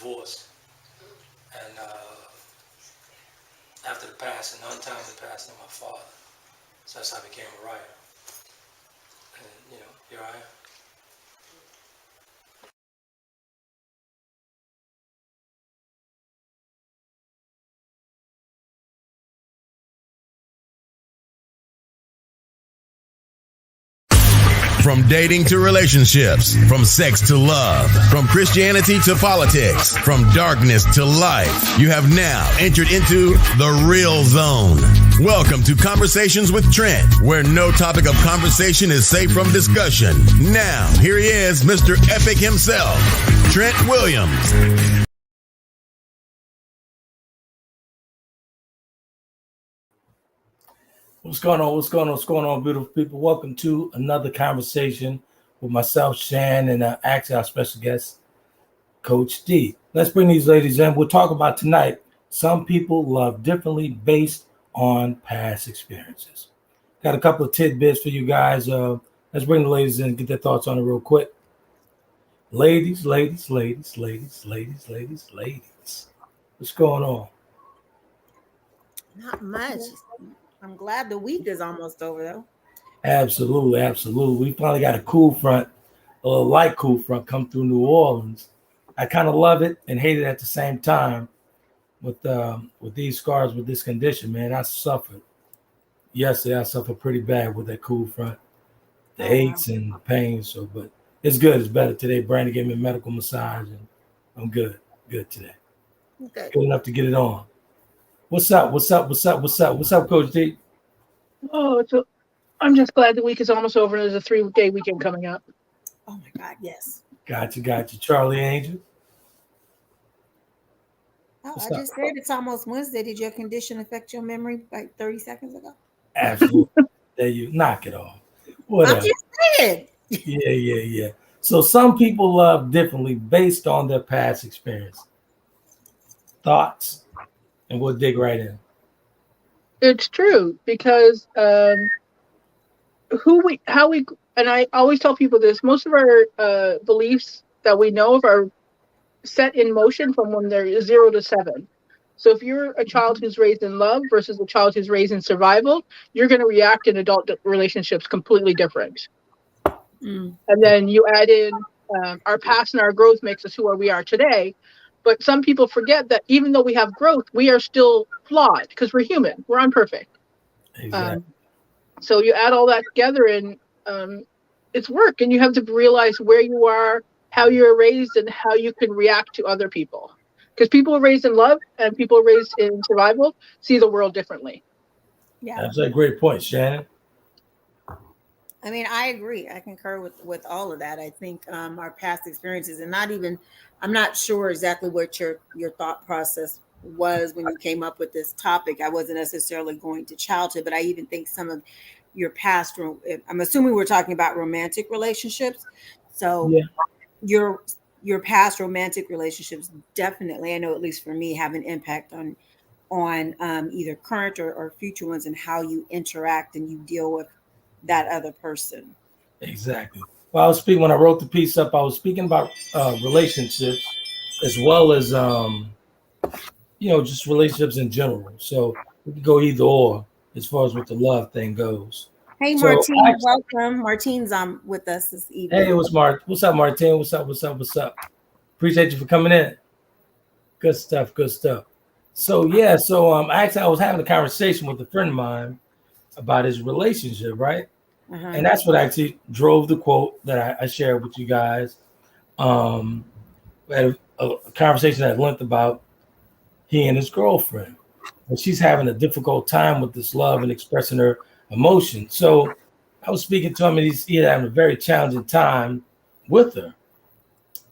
divorced, and after the passing, untimely passing of my father, so that's how I became a writer. And here I am. From dating to relationships, from sex to love, from Christianity to politics, from darkness to light, you have now entered into the real zone. Welcome to Conversations with Trent, where no topic of conversation is safe from discussion. Now, here he is, Mr. Epic himself, Trent Williams. What's going on? What's going on, beautiful people? Welcome to another conversation with myself, Shann, and actually our special guest, Coach Dee. Let's bring these ladies in. We'll talk about tonight. Some people love differently based on past experiences. Got a couple of tidbits for you guys. Let's bring the ladies in and get their thoughts on it real quick. Ladies. What's going on? Not much. I'm glad the week is almost over, though. Absolutely. We finally got a cool front, a light cool front come through New Orleans. I kind of love it and hate it at the same time with these scars, with this condition, man. I suffered. Yesterday, I suffered pretty bad with that cool front, the aches and the pain. So, but it's good. It's better today. Brandon gave me a medical massage, and I'm good today. Okay. Good enough to get it on. What's up, Coach D? Oh, I'm just glad the week is almost over. There's a 3-day weekend coming up. Oh my God, yes. Got you. Charlie Angel. Oh, I just said it's almost Wednesday. Did your condition affect your memory like 30 seconds ago? Absolutely. There you knock it off. Whatever. I'm just saying. Yeah. So some people love differently based on their past experience. Thoughts? And we'll dig right in. It's true because and I always tell people this, most of our beliefs that we know of are set in motion from when they're 0 to 7. So if you're a child who's raised in love versus a child who's raised in survival, you're going to react in adult relationships completely different. And then you add in our past and our growth makes us who we are today. But some people forget that even though we have growth, we are still flawed because we're human. We're imperfect. Exactly. So you add all that together and it's work. And you have to realize where you are, how you're raised, and how you can react to other people. Because people are raised in love and people are raised in survival see the world differently. Yeah. That's a great point, Shannon. I mean, I agree. I concur with all of that. I think our past experiences, and I'm not sure exactly what your thought process was when you came up with this topic. I wasn't necessarily going to childhood, but I even think some of your past, I'm assuming we're talking about romantic relationships. So yeah. Your past romantic relationships definitely, I know at least for me, have an impact on either current or future ones and how you interact and you deal with that other person. Exactly. Well, when I wrote the piece up, I was speaking about relationships as well as just relationships in general. So we can go either or as far as what the love thing goes. Hey, Martine, welcome. Martine's with us this evening. Hey, what's up, Martine? What's up? Appreciate you for coming in. Good stuff. So actually I was having a conversation with a friend of mine about his relationship, right? Uh-huh. And that's what actually drove the quote that I shared with you guys. We had a conversation at length about he and his girlfriend. And she's having a difficult time with this love and expressing her emotion. So I was speaking to him and he's having a very challenging time with her.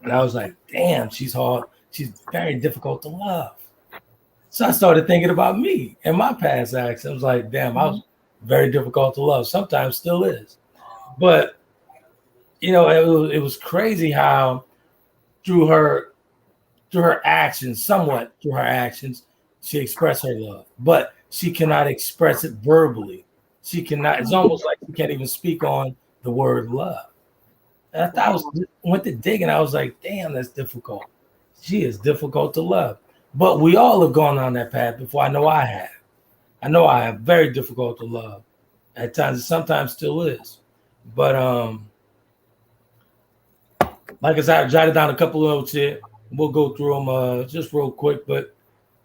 And I was like, damn, she's hard. She's very difficult to love. So I started thinking about me and my past acts. I was like, damn, I was very difficult to love. Sometimes still is. But, it was crazy how through her actions, she expressed her love. But she cannot express it verbally. She cannot. It's almost like she can't even speak on the word love. And I thought went to dig and I was like, damn, that's difficult. She is difficult to love. But we all have gone on that path before. I know I have. I know I have very difficult to love. At times, it sometimes still is. But like I said, I jotted down a couple of notes here. We'll go through them just real quick. But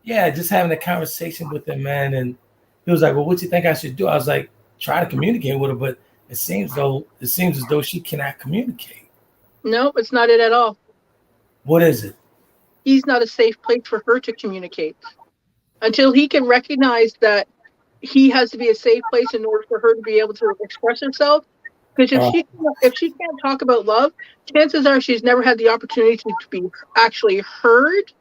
yeah, just having a conversation with him, man. And he was like, "Well, what do you think I should do?" I was like, "Try to communicate with her," but it seems as though she cannot communicate. No, it's not it at all. What is it? He's not a safe place for her to communicate until he can recognize that he has to be a safe place in order for her to be able to express herself. Because if she can't talk about love, chances are she's never had the opportunity to be actually heard.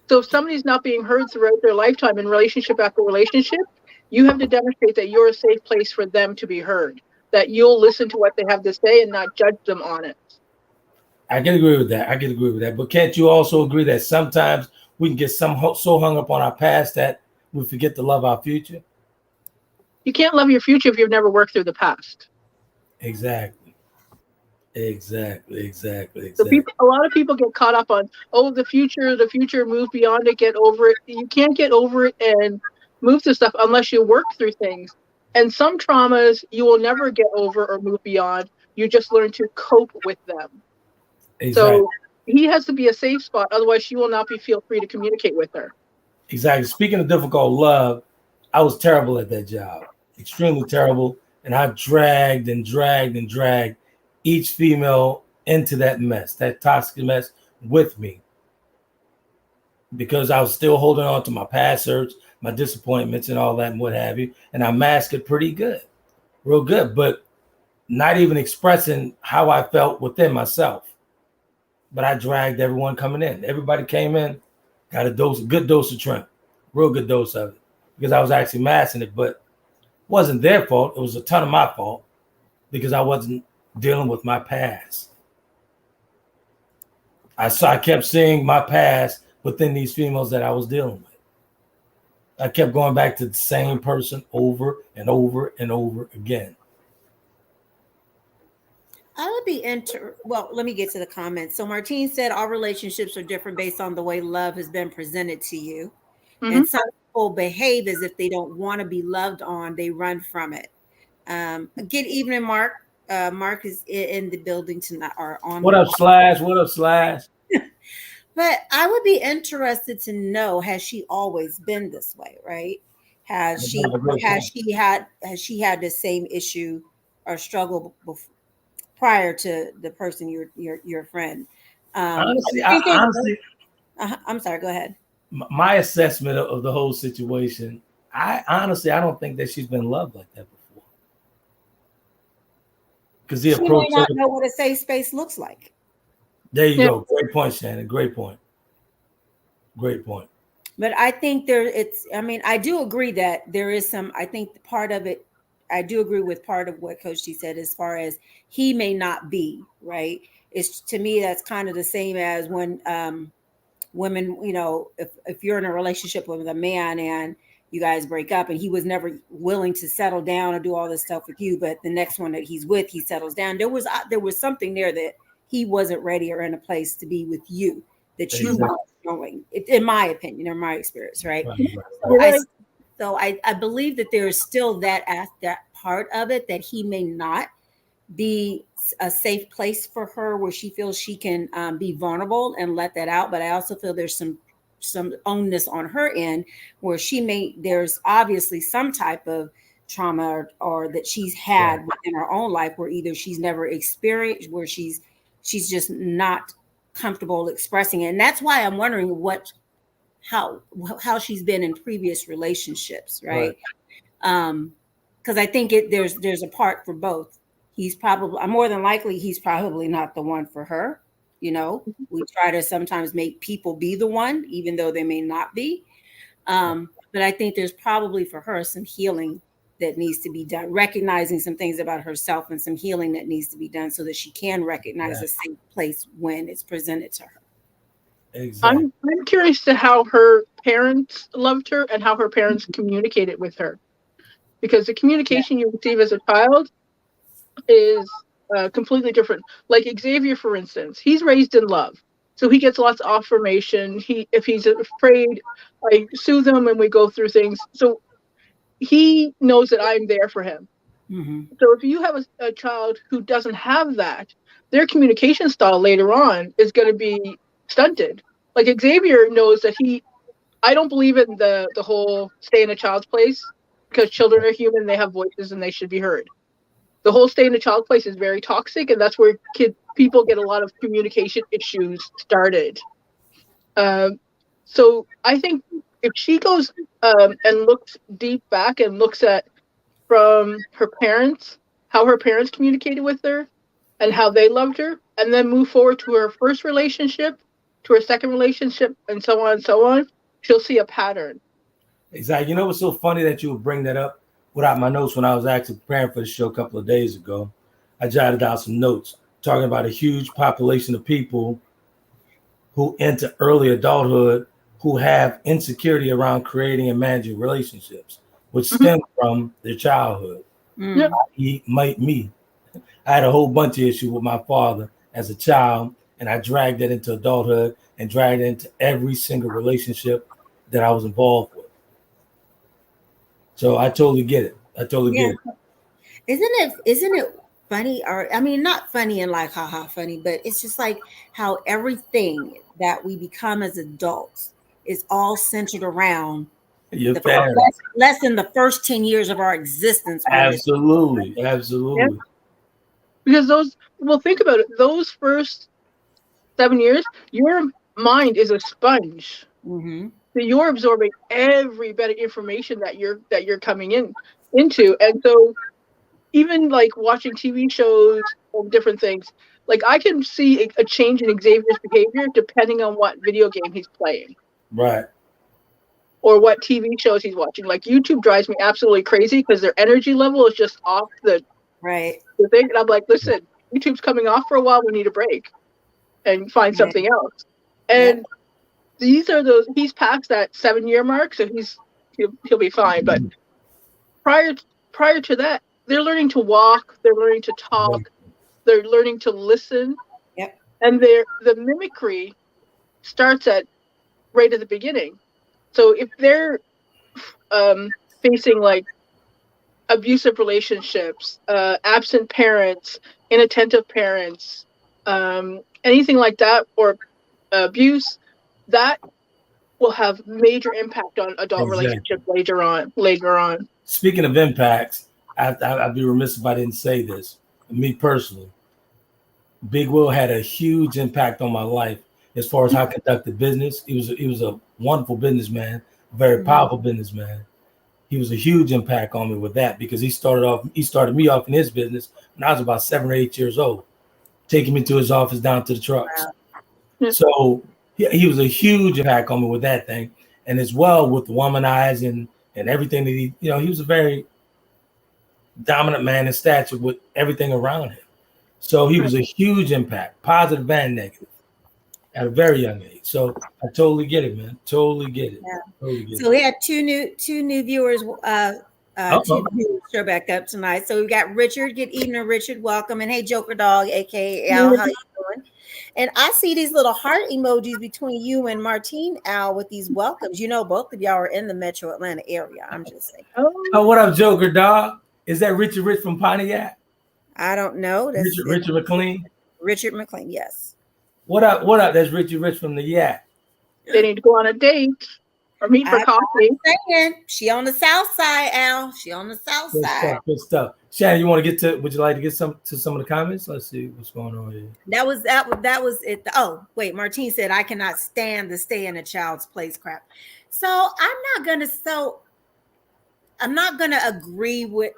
So if somebody's not being heard throughout their lifetime in relationship after relationship, you have to demonstrate that you're a safe place for them to be heard, that you'll listen to what they have to say and not judge them on it. I can agree with that. But can't you also agree that sometimes we can get so hung up on our past that we forget to love our future? You can't love your future if you've never worked through the past. Exactly. So a lot of people get caught up on, the future, move beyond it, get over it. You can't get over it and move through stuff unless you work through things. And some traumas you will never get over or move beyond. You just learn to cope with them. Exactly. So he has to be a safe spot. Otherwise, she will not feel free to communicate with her. Exactly. Speaking of difficult love, I was terrible at that job. Extremely terrible. And I dragged each female into that mess, that toxic mess with me. Because I was still holding on to my past hurts, my disappointments and all that and what have you. And I masked it pretty good, real good, but not even expressing how I felt within myself. But I dragged everyone coming in. Everybody came in, got a good dose of Trent, real good dose of it, because I was actually masking it, but it wasn't their fault. It was a ton of my fault because I wasn't dealing with my past. I kept seeing my past within these females that I was dealing with. I kept going back to the same person over and over and over again. I would be well, let me get to the comments. So Martine said all relationships are different based on the way love has been presented to you. Mm-hmm. And some people behave as if they don't want to be loved on, they run from it. Good evening, Mark. Mark is in the building tonight or on. What up, Slash? What up, Slash? But I would be interested to know, has she always been this way, right? Has she had the same issue or struggle prior to the person your friend? Honestly, I'm sorry, go ahead. My assessment of the whole situation, I don't think that she's been loved like that before. Because the approach may not know what a safe space looks like. There you go. Great point, Shannon. Great point. But I think I do agree that there is some, I think part of it, I do agree with part of what Coach T said as far as he may not be, right? It's, to me, that's kind of the same as when women, if you're in a relationship with a man and you guys break up and he was never willing to settle down or do all this stuff with you, but the next one that he's with, he settles down. There was something there that he wasn't ready or in a place to be with you that you weren't showing, in my opinion, or my experience, right? So I believe that there is still that part of it that he may not be a safe place for her where she feels she can be vulnerable and let that out. But I also feel there's some onus on her end where there's obviously some type of trauma or that she's had in her own life where either she's never experienced, where she's just not comfortable expressing it. And that's why I'm wondering how she's been in previous relationships, right? Because I think there's a part for both. More than likely, he's probably not the one for her. We try to sometimes make people be the one, even though they may not be. But I think there's probably for her some healing that needs to be done, recognizing some things about herself and some healing that needs to be done so that she can recognize a safe place when it's presented to her. Exactly. I'm curious to how her parents loved her and how her parents communicated with her, because the communication you receive as a child is completely different. Like Xavier, for instance, he's raised in love. So he gets lots of affirmation. If he's afraid, I soothe him and we go through things. So he knows that I'm there for him. Mm-hmm. So if you have a child who doesn't have that, their communication style later on is going to be stunted. Like Xavier knows that I don't believe in the whole stay in a child's place, because children are human, they have voices and they should be heard. The whole stay in a child's place is very toxic, and that's where people get a lot of communication issues started. So I think if she goes and looks deep back and looks at from her parents, how her parents communicated with her and how they loved her, and then move forward to her first relationship, to her second relationship, and so on, she'll see a pattern. Exactly. You know what's so funny that you would bring that up? Without my notes, when I was actually preparing for the show a couple of days ago, I jotted out some notes talking about a huge population of people who enter early adulthood who have insecurity around creating and managing relationships, which stem from their childhood. Yeah. Me. I had a whole bunch of issues with my father as a child, and I dragged that into adulthood and dragged it into every single relationship that I was involved with. So I totally get it. Get it. Isn't it funny? Or I mean, not funny and like haha funny, but it's just like how everything that we become as adults is all centered around Your the parents. less than the first 10 years of our existence. Absolutely. Yeah. Because think about it, those first 7 years, your mind is a sponge. Mm-hmm. So you're absorbing every bit of information that you're coming into. And so even like watching TV shows and different things, like I can see a change in Xavier's behavior depending on what video game he's playing. Right. Or what TV shows he's watching. Like YouTube drives me absolutely crazy because their energy level is just off the thing. And I'm like, listen, YouTube's coming off for a while. We need a break and find something else. And these are he's past that 7-year mark, so he'll be fine. But prior to that, they're learning to walk, they're learning to talk, they're learning to listen. Yep. And the mimicry starts right at the beginning. So if they're facing like abusive relationships, absent parents, inattentive parents, anything like that, or abuse, that will have major impact on adult relationships later on. Speaking of impacts, I'd be remiss if I didn't say this. Me personally, Big Will had a huge impact on my life as far as how I conducted business. He was a wonderful businessman, a very powerful businessman. He was a huge impact on me with that because he started me off in his business when I was about 7 or 8 years old, taking me to his office down to the trucks. Wow. So he was a huge impact on me with that thing, and as well with the womanizing and everything that he was a very dominant man in stature with everything around him. So he was a huge impact, positive and negative, at a very young age. So I totally get it, man. Totally get it. Yeah. Totally get so we had two new viewers. Two viewers show back up tonight. So we got Richard. Good evening, Richard. Welcome. And hey, Joker Dog, aka Al, how you doing? And I see these little heart emojis between you and Martine, Al, with these welcomes. You know, both of y'all are in the Metro Atlanta area. I'm just saying. Oh, what up, Joker Dog? Is that Richard Rich from Pontiac? I don't know. That's Richard McLean? Richard McLean, yes. What up? What up? That's Richard Rich from the Yak. They need to go on a date or meet for coffee. She on the south side, Al. She on the south side. Good stuff. Shannon, you want to get to? Would you like to get some of the comments? Let's see what's going on here. That was it. Oh, wait. Martine said, "I cannot stand the stay in a child's place crap." So I'm not gonna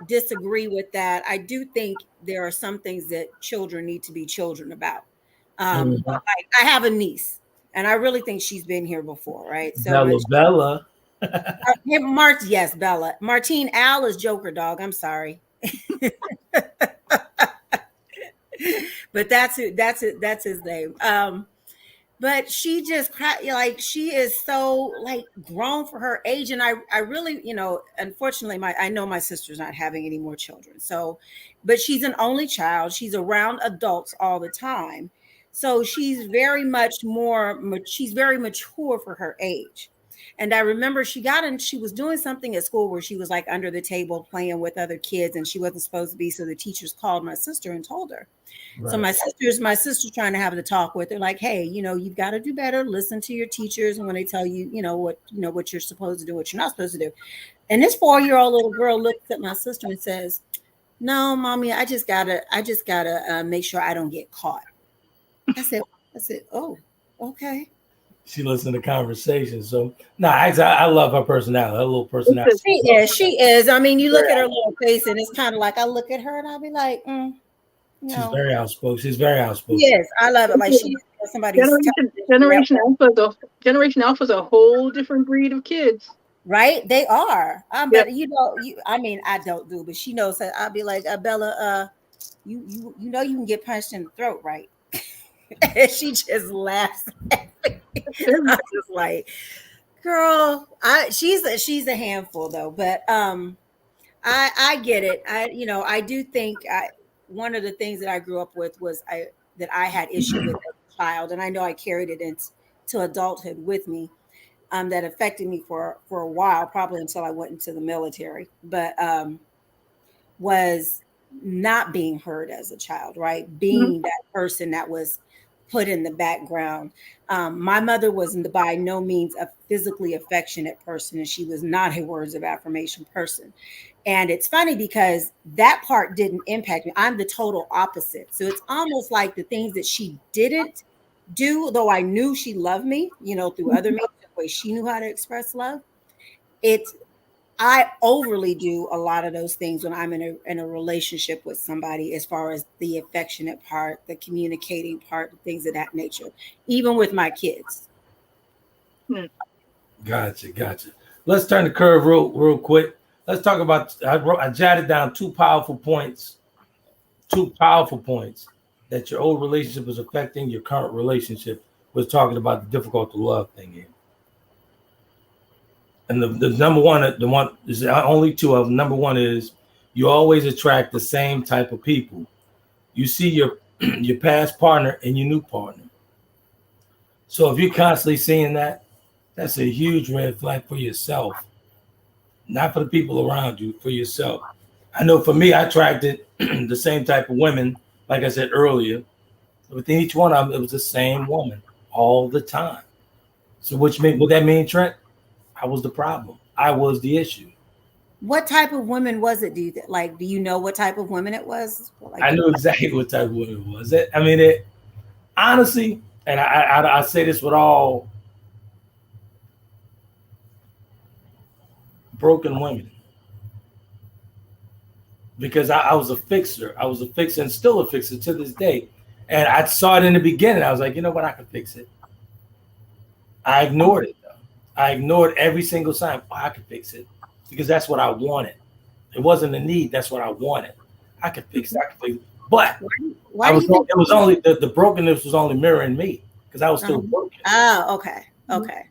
disagree with that. I do think there are some things that children need to be children about. Like I have a niece, and I really think she's been here before, right? So Bella. Yes, Bella. Martine, Al is Joker Dog. I'm sorry. But that's his name. But she just like she is so like grown for her age, and I really, unfortunately, I know my sister's not having any more children. So, but she's an only child. She's around adults all the time. So she's very much she's very mature for her age. And I remember she was doing something at school where she was like under the table playing with other kids and she wasn't supposed to be. So the teachers called my sister and told her. Right. So my sister's trying to have the talk with her, like, hey, you've got to do better. Listen to your teachers. And when they tell you, what you're supposed to do, what you're not supposed to do. And this 4-year-old little girl looks at my sister and says, no, mommy, I just gotta make sure I don't get caught. I said, oh, okay. She listened to conversations. So I love her personality, her little personality. She is. I mean, you look at her little face and it's kind of like, I look at her and I'll be like, She's very outspoken. She's very outspoken. Yes, I love it. Like she's somebody's Generation Alpha is a whole different breed of kids. Right? They are. But I don't do, but she knows that. I'll be like, Bella, you know you can get punched in the throat, right? And she just laughs at me. I'm just like, girl, she's a handful though, but I get it. I do think one of the things that I grew up with was that I had issue with as a child, and I know I carried it into adulthood with me. That affected me for a while, probably until I went into the military, but was not being heard as a child, right? Being that person that was put in the background. My mother was by no means a physically affectionate person, and she was not a words of affirmation person. And it's funny because that part didn't impact me. I'm the total opposite. So it's almost like the things that she didn't do, though I knew she loved me, through other means, the way she knew how to express love. I overly do a lot of those things when I'm in a relationship with somebody, as far as the affectionate part, the communicating part, things of that nature, even with my kids. Gotcha. Let's turn the curve real quick. Let's talk about, I jotted down two powerful points that your old relationship was affecting your current relationship. Was talking about the difficult to love thing here. And the number one, the one is only two of them. Number one is you always attract the same type of people. You see your past partner and your new partner. So if you're constantly seeing that, that's a huge red flag for yourself. Not for the people around you, for yourself. I know for me, I attracted the same type of women, like I said earlier. Within each one of them, it was the same woman all the time. So what that mean, Trent? I was the problem. I was the issue. What type of women was it? Do you know what type of women it was? I knew exactly what type of woman it was. It honestly, and I say this with all broken women, because I was a fixer. I was a fixer and still a fixer to this day. And I saw it in the beginning. I was like, you know what? I can fix it. I ignored it. I ignored every single sign. I could fix it because that's what I wanted. It wasn't a need. That's what I wanted. I could fix it. But it was only the brokenness was only mirroring me because I was still broken. Oh, okay. Okay.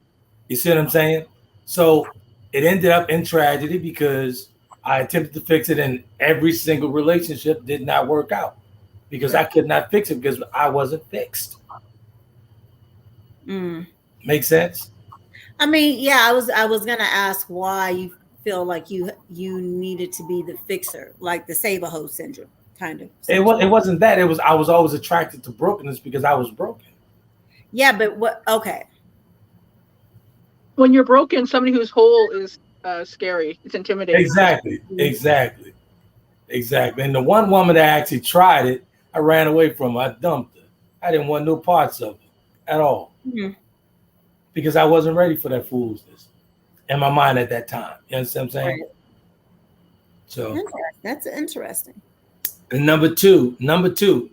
You see what I'm saying? So it ended up in tragedy because I attempted to fix it, and every single relationship did not work out because I could not fix it because I wasn't fixed. Make sense? I mean, yeah, I was gonna ask why you feel like you needed to be the fixer, like the save-a-hoe syndrome, kind of. It wasn't that. It was I was always attracted to brokenness because I was broken. Yeah, but what? Okay. When you're broken, somebody who's whole is scary. It's intimidating. Exactly. And the one woman that actually tried it, I ran away from her. I dumped her. I didn't want no parts of her at all. Because I wasn't ready for that foolishness in my mind at that time. You understand what I'm saying? Right. So that's interesting. And number two, and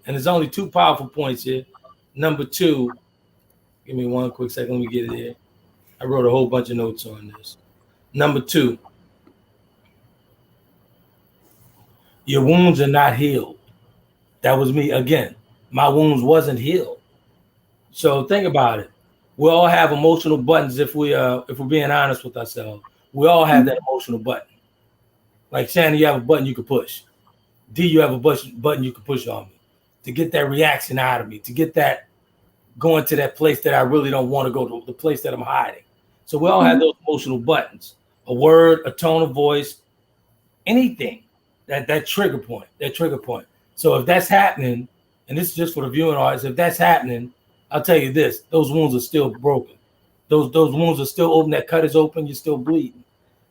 there's only two powerful points here. Number two, give me one quick second. Let me get it here. I wrote a whole bunch of notes on this. Number two, your wounds are not healed. That was me again. My wounds wasn't healed. So think about it. We all have emotional buttons if we're being honest with ourselves. We all have that emotional button. Like Shannon, you have a button you can push. Dee, you have a button you can push on me to get that reaction out of me, to get that going to that place that I really don't want to go to, the place that I'm hiding. So we all have those emotional buttons, a word, a tone of voice, anything, that trigger point. So if that's happening, and this is just for the viewing audience, if that's happening, I'll tell you this, those wounds are still broken. Those wounds are still open, that cut is open, you're still bleeding.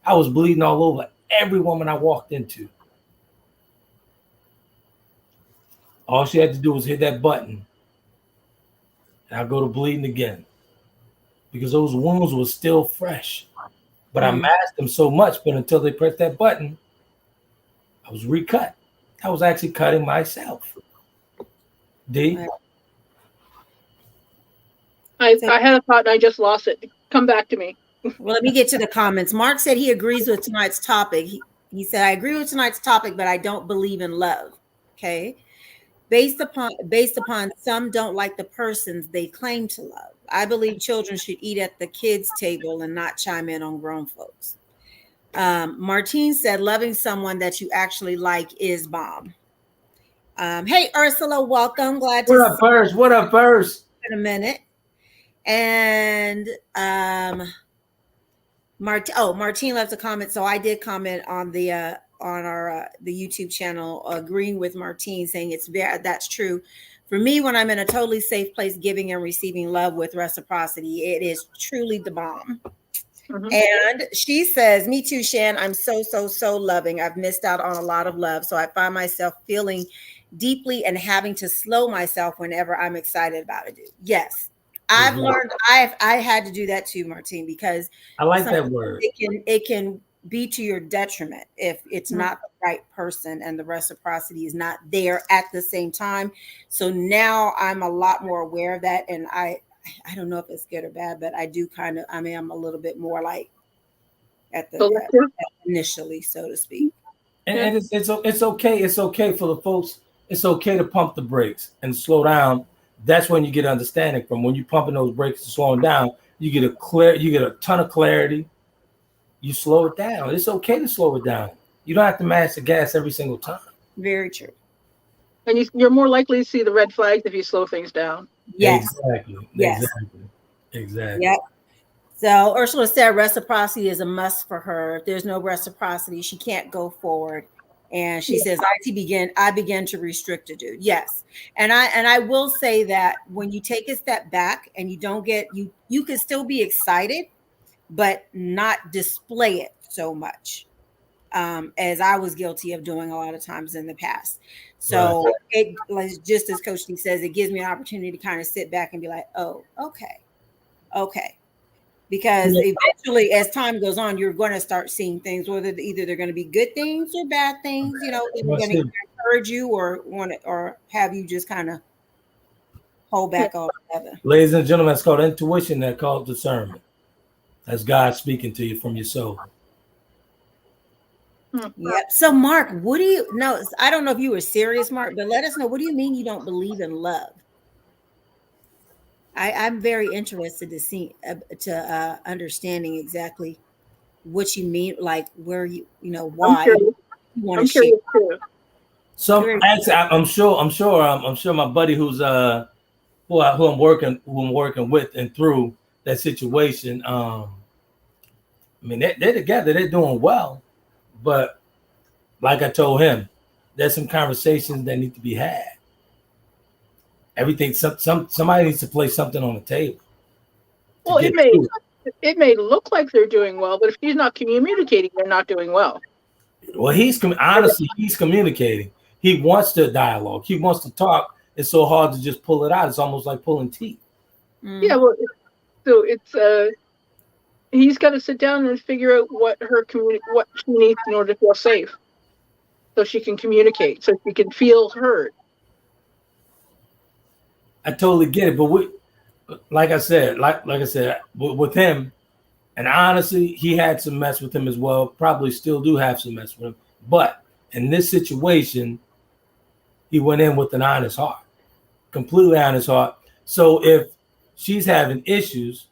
I was bleeding all over every woman I walked into. All she had to do was hit that button, and I go to bleeding again. Because those wounds were still fresh. But I masked them so much, but until they pressed that button, I was recut. I was actually cutting myself. D? I had a thought and I just lost it. Come back to me. Well, let me get to the comments. Mark said he agrees with tonight's topic. He said, I agree with tonight's topic, but I don't believe in love. Okay. Based upon some don't like the persons they claim to love. I believe children should eat at the kids' table and not chime in on grown folks. Martine said, loving someone that you actually like is bomb. Hey, Ursula, welcome. Glad to see you. What up, first? In a minute. And Martine left a comment. So I did comment on the YouTube channel, agreeing with Martine, saying that's true. For me, when I'm in a totally safe place, giving and receiving love with reciprocity, it is truly the bomb. And she says, me too, Shann. I'm so loving. I've missed out on a lot of love. So I find myself feeling deeply and having to slow myself whenever I'm excited about it. Yes. I've learned, I had to do that too, Martine, because I like that word. It can be to your detriment if it's not the right person and the reciprocity is not there at the same time. So now I'm a lot more aware of that. And I don't know if it's good or bad, but I do I'm a little bit more like initially, so to speak. And it's okay. It's okay for the folks. It's okay to pump the brakes and slow down. That's when you get understanding from. When you're pumping those brakes and slowing down, you get a ton of clarity. You slow it down. It's okay to slow it down. You don't have to mash the gas every single time. Very true. And you're more likely to see the red flags if you slow things down. Yes. Exactly. Yes. Exactly. Yep. So Ursula said reciprocity is a must for her. If there's no reciprocity, she can't go forward. And she says, I began to restrict a dude. Yes. And I will say that when you take a step back and you don't get, you can still be excited, but not display it so much, as I was guilty of doing a lot of times in the past. So it, just as Coach D says, it gives me an opportunity to kind of sit back and be like, oh, okay. Because eventually, as time goes on, you're going to start seeing things, whether either they're going to be good things or bad things. You know, they're going to encourage you or have you just kind of hold back altogether. Ladies and gentlemen, it's called intuition. That's called discernment. That's God speaking to you from your soul. Yep. So, Mark, what do you know? I don't know if you were serious, Mark, but let us know. What do you mean you don't believe in love? I'm very interested to see understanding exactly what you mean, like where why you want to share. So actually, I'm sure my buddy who's who I'm working with and through that situation. I mean, they're together, they're doing well, but like I told him, there's some conversations that need to be had. Everything, somebody needs to place something on the table. Well, it may look like they're doing well, but if he's not communicating, they're not doing well. Well, he's communicating. He wants to dialogue. He wants to talk. It's so hard to just pull it out. It's almost like pulling teeth. Yeah, well, so it's he's got to sit down and figure out what she needs in order to feel safe, so she can communicate, so she can feel heard. I totally get it, but like I said, with him, and honestly, he had some mess with him as well. Probably still do have some mess with him, but in this situation, he went in with an honest heart, completely honest heart. So if she's having issues,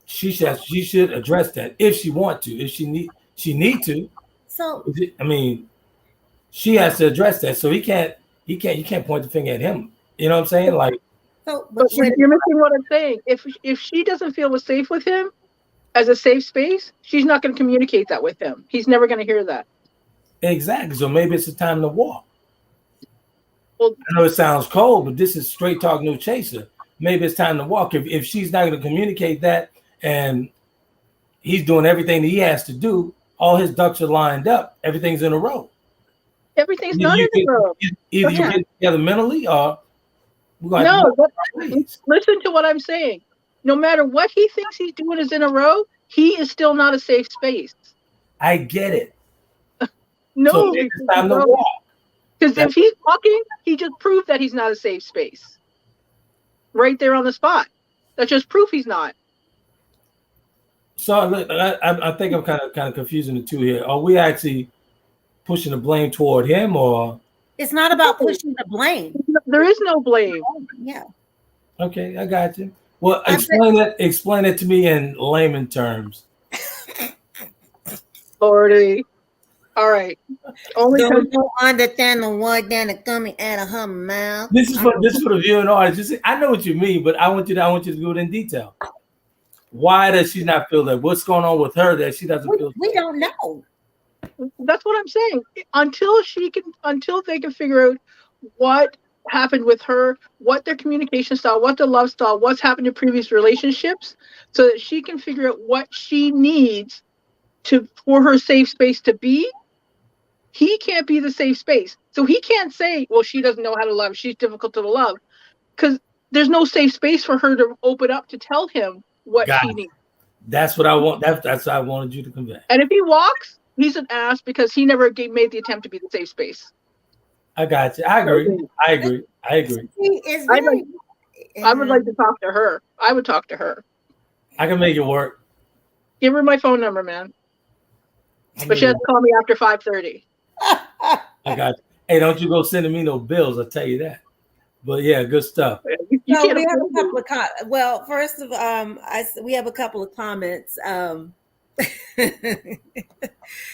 she should address that if she want to. If she need to. So I mean, she has to address that. So you can't point the finger at him. You know what I'm saying? Like, So, But you're missing what I'm saying. If she doesn't feel safe with him as a safe space, she's not going to communicate that with him. He's never going to hear that. Exactly. So maybe it's a time to walk. Well, I know it sounds cold, but this is straight talk, no chaser. Maybe it's time to walk. If she's not going to communicate that, and he's doing everything that he has to do, all his ducks are lined up, everything's in a row. everything's not in a row. Either you get together mentally, or we're going no. to Listen to what I'm saying. No matter what he thinks he's doing is in a row, he is still not a safe space. I get it. No, so it's time to walk. Because if he's walking, he just proved that he's not a safe space. Right there on the spot. That's just proof he's not. So I think I'm kind of confusing the two here. Are we actually pushing the blame toward him, or it's not about pushing the blame? There is no blame. Yeah. Okay, I got you. Well, explain it to me in layman terms. Lordy. All right. Only don't understand the word that coming out of her mouth. This is for the viewing audience. I know what you mean, but I want you to go in detail. Why does she not feel that? What's going on with her that she doesn't feel? We don't know. That's what I'm saying. Until they can figure out what happened with her, what their communication style, what the love style, what's happened in previous relationships, so that she can figure out what she needs for her safe space to be. He can't be the safe space. So he can't say, well, she doesn't know how to love. She's difficult to love. Because there's no safe space for her to open up to tell him what she needs. That's what I want. That's what I wanted you to convey. And if he walks, he's an ass because he never made the attempt to be the safe space. I got you. I agree. I would like to talk to her. I would talk to her. I can make it work. Give her my phone number, man. But she has to call me after 5:30. I got you. Hey, don't you go sending me no bills, I'll tell you that. But yeah, good stuff. We have a couple of first of we have a couple of comments.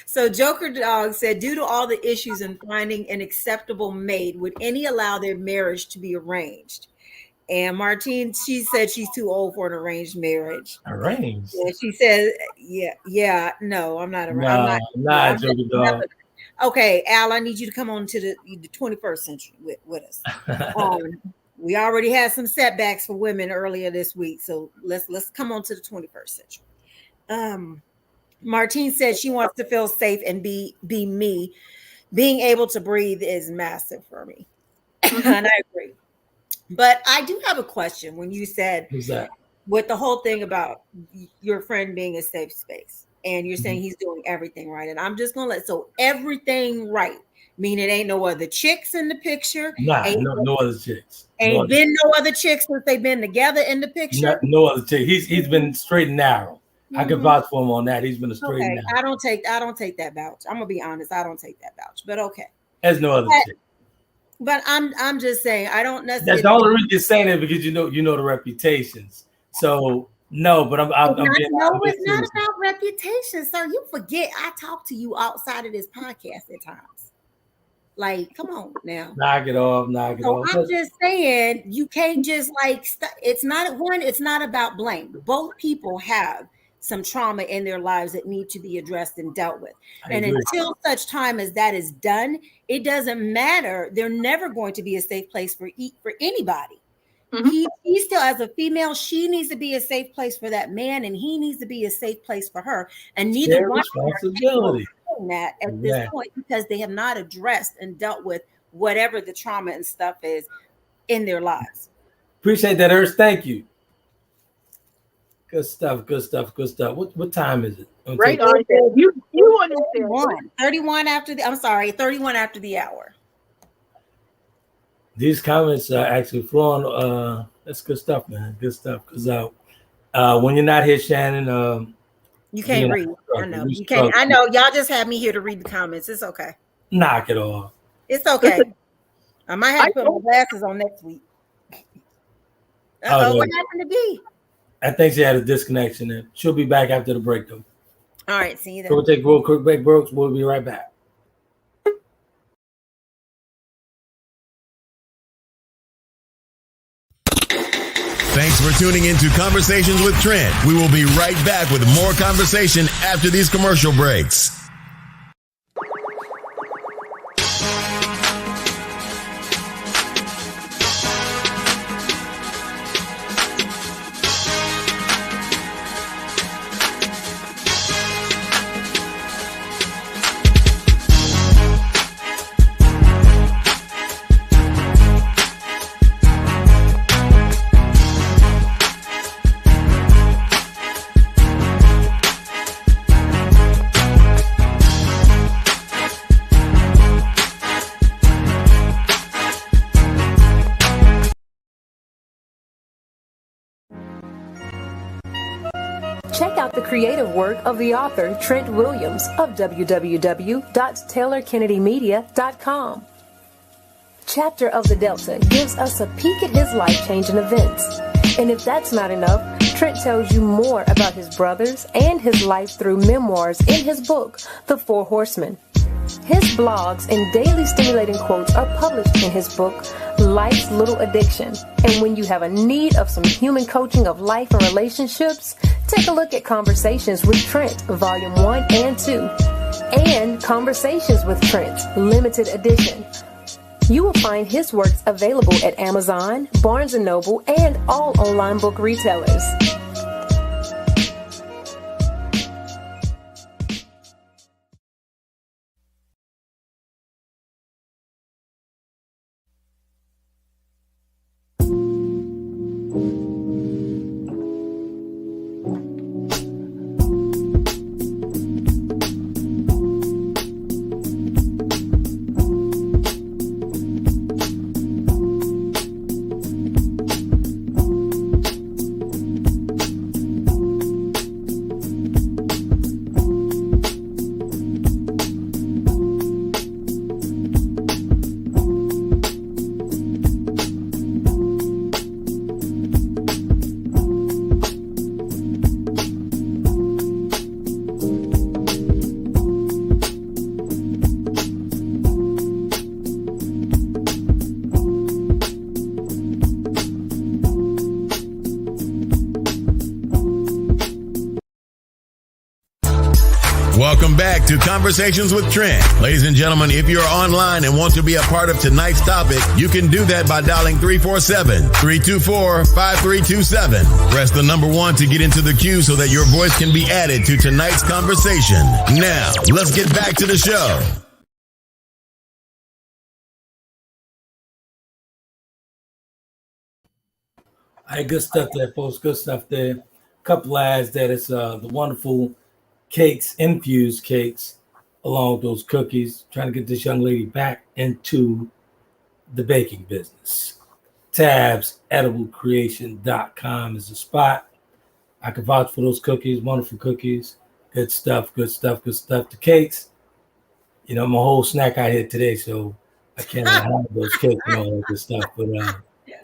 So Joker Dog said, due to all the issues in finding an acceptable mate, would any allow their marriage to be arranged? And Martine, she said she's too old for an arranged marriage. Arranged? Yeah, she said, yeah, no, I'm not arranged. Not Joker Dog. Okay, Al, I need you to come on to the 21st century with us. We already had some setbacks for women earlier this week, so let's come on to the 21st century. Martine said she wants to feel safe and be me. Being able to breathe is massive for me, and I agree. But I do have a question when you said with the whole thing about your friend being a safe space. And you're saying he's doing everything right. And I'm just going to so everything right. Meaning it ain't no other chicks in the picture. No other chicks. Ain't been no other chicks since they've been together in the picture. No other chicks. He's been straight and narrow. I can vouch for him on that. He's been a straight and narrow. I don't take that vouch. I'm going to be honest. I don't take that vouch. But okay. There's no other chick. But I'm just saying I don't necessarily. That's the only reason you're saying it because you know the reputations. So no, but I'm it's not about reputation, sir. You forget I talk to you outside of this podcast at times. Like, come on now. Knock it off. I'm just saying you can't just it's not about blame. Both people have some trauma in their lives that need to be addressed and dealt with. And until such time as that is done, it doesn't matter. They're never going to be a safe place for anybody. Mm-hmm. He still, as a female, she needs to be a safe place for that man, and he needs to be a safe place for her. And neither one of them are doing that at this point because they have not addressed and dealt with whatever the trauma and stuff is in their lives. Appreciate that, Ernst. Thank you. Good stuff. What time is it? Right on. You understand. 31 after the hour. These comments are actually flowing. That's good stuff, man. Good stuff. Because when you're not here, Shannon, you can't read. I know you can't. I know y'all just have me here to read the comments. It's okay. Knock it off. It's okay. I might have to put my glasses on next week. What happened to Dee? I think she had a disconnection there. She'll be back after the break, though. All right, see you then. We'll take a real quick break, Brooks. We'll be right back. Thanks for tuning into Conversations with Trent. We will be right back with more conversation after these commercial breaks. Check out the creative work of the author Trent Williams of www.taylorkennedymedia.com. Chapter of the Delta gives us a peek at his life-changing events. And if that's not enough, Trent tells you more about his brothers and his life through memoirs in his book, The Four Horsemen. His blogs and daily stimulating quotes are published in his book, Life's Little Addiction. And when you have a need of some human coaching of life and relationships, take a look at Conversations with Trent, Volume 1 and 2, and Conversations with Trent, Limited Edition. You will find his works available at Amazon, Barnes & Noble, and all online book retailers. Welcome back to Conversations with Trent. Ladies and gentlemen, if you're online and want to be a part of tonight's topic, you can do that by dialing 347-324-5327. Press the number 1 to get into the queue so that your voice can be added to tonight's conversation. Now, let's get back to the show. All right, good stuff there, folks. Good stuff there. Couple ads that is the wonderful cakes, infused cakes, along with those cookies. Trying to get this young lady back into the baking business. Tabs, ediblecreation.com is the spot. I can vouch for those cookies, wonderful cookies. Good stuff, good stuff, good stuff. The cakes, you know, I'm a whole snack out here today, so I can't have those cakes and all that good stuff. But, you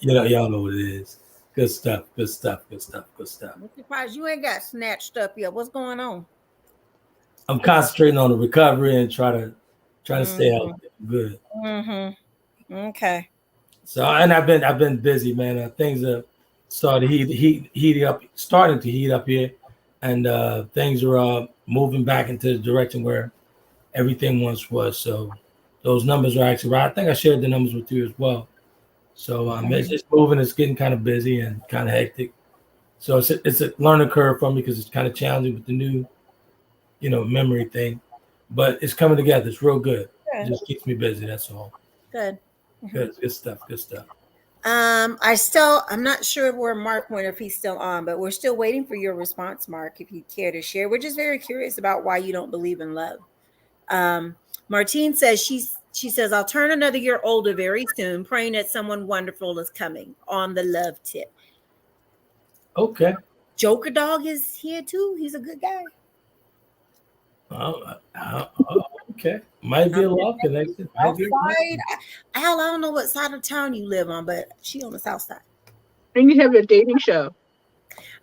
know, y'all know what it is. Good stuff, good stuff, good stuff, good stuff. I'm surprised you ain't got snatched up yet. What's going on? I'm concentrating on the recovery and trying to stay healthy. Good. Mm-hmm. Okay. So, and I've been busy, man. Things are starting to heat up here, and things are moving back into the direction where everything once was. So, those numbers are actually right. I think I shared the numbers with you as well. So, it's just moving. It's getting kind of busy and kind of hectic. So, it's a learning curve for me because it's kind of challenging with the new, memory thing, but it's coming together. It's real good. It just keeps me busy. That's all. Good. Good stuff. Good stuff. I'm not sure where Mark went, if he's still on, but we're still waiting for your response, Mark, if you care to share. We're just very curious about why you don't believe in love. Martine says she says, I'll turn another year older very soon, praying that someone wonderful is coming on the love tip. Okay. Joker Dog is here too. He's a good guy. Okay. Might be a love connection. I don't know what side of town you live on, but she on the south side. And you have a dating show.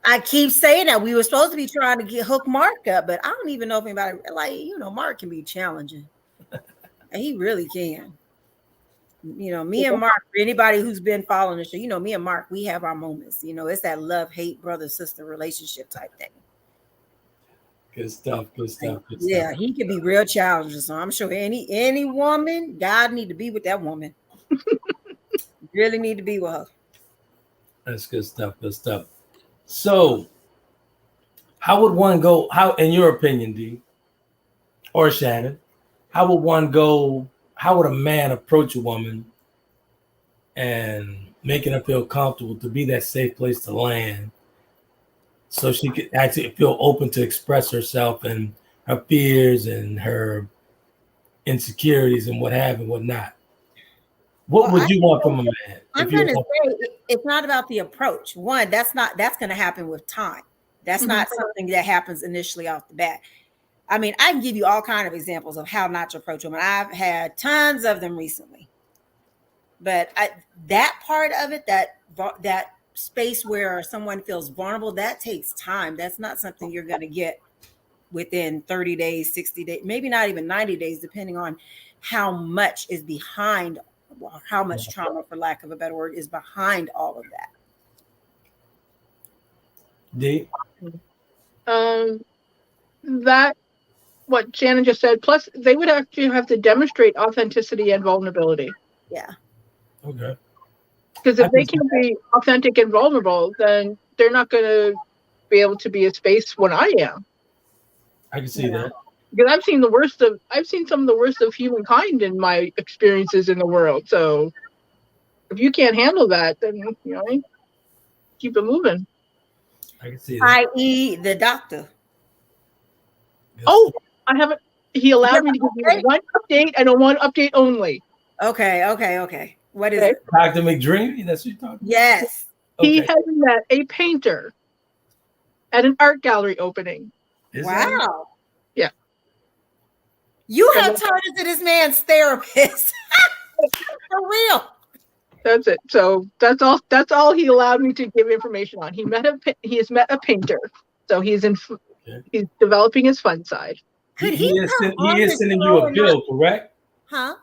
I keep saying that. We were supposed to be trying to hook Mark up, but I don't even know if anybody, Mark can be challenging. He really can. You know, me and Mark, for anybody who's been following the show, you know, me and Mark, we have our moments. You know, it's that love, hate, brother, sister relationship type thing. Good stuff. Good stuff. Good Yeah, stuff. he can be real challenging. So I'm sure any woman, God need to be with that woman. Really need to be with her. That's good stuff. Good stuff. So, how would one go? How, in your opinion, Dee or Shannon, how would one go? How would a man approach a woman and making her feel comfortable to be that safe place to land, so she could actually feel open to express herself and her fears and her insecurities and what have and what not? What would you want from a man? I'm going to say it's not about the approach. One, that's going to happen with time. That's not something that happens initially off the bat. I mean, I can give you all kinds of examples of how not to approach women. I've had tons of them recently. But that part of it, that space where someone feels vulnerable, that takes time. That's not something you're going to get within 30 days, 60 days, maybe not even 90 days, depending on how much is behind, how much trauma, for lack of a better word, is behind all of that. Dee? That what Shannon just said. Plus, they would actually have to demonstrate authenticity and vulnerability. Yeah. Okay. Because if they can't be authentic and vulnerable, then they're not going to be able to be a space when I am. I can see that. Because I've seen some of the worst of humankind in my experiences in the world. So if you can't handle that, then keep it moving. I can see that. I.e. the doctor. Yes. Oh, I haven't. He allowed me to give you one update and a one update only. Okay. What is it? Dr. McDreamy? That's what you're talking about? Yes. Okay. He has met a painter at an art gallery opening. Wow. Yeah. You have turned into this man's therapist. For real. That's it. So that's all he allowed me to give information on. He has met a painter. So he's developing his fun side. He is sending you a bill, correct? Huh?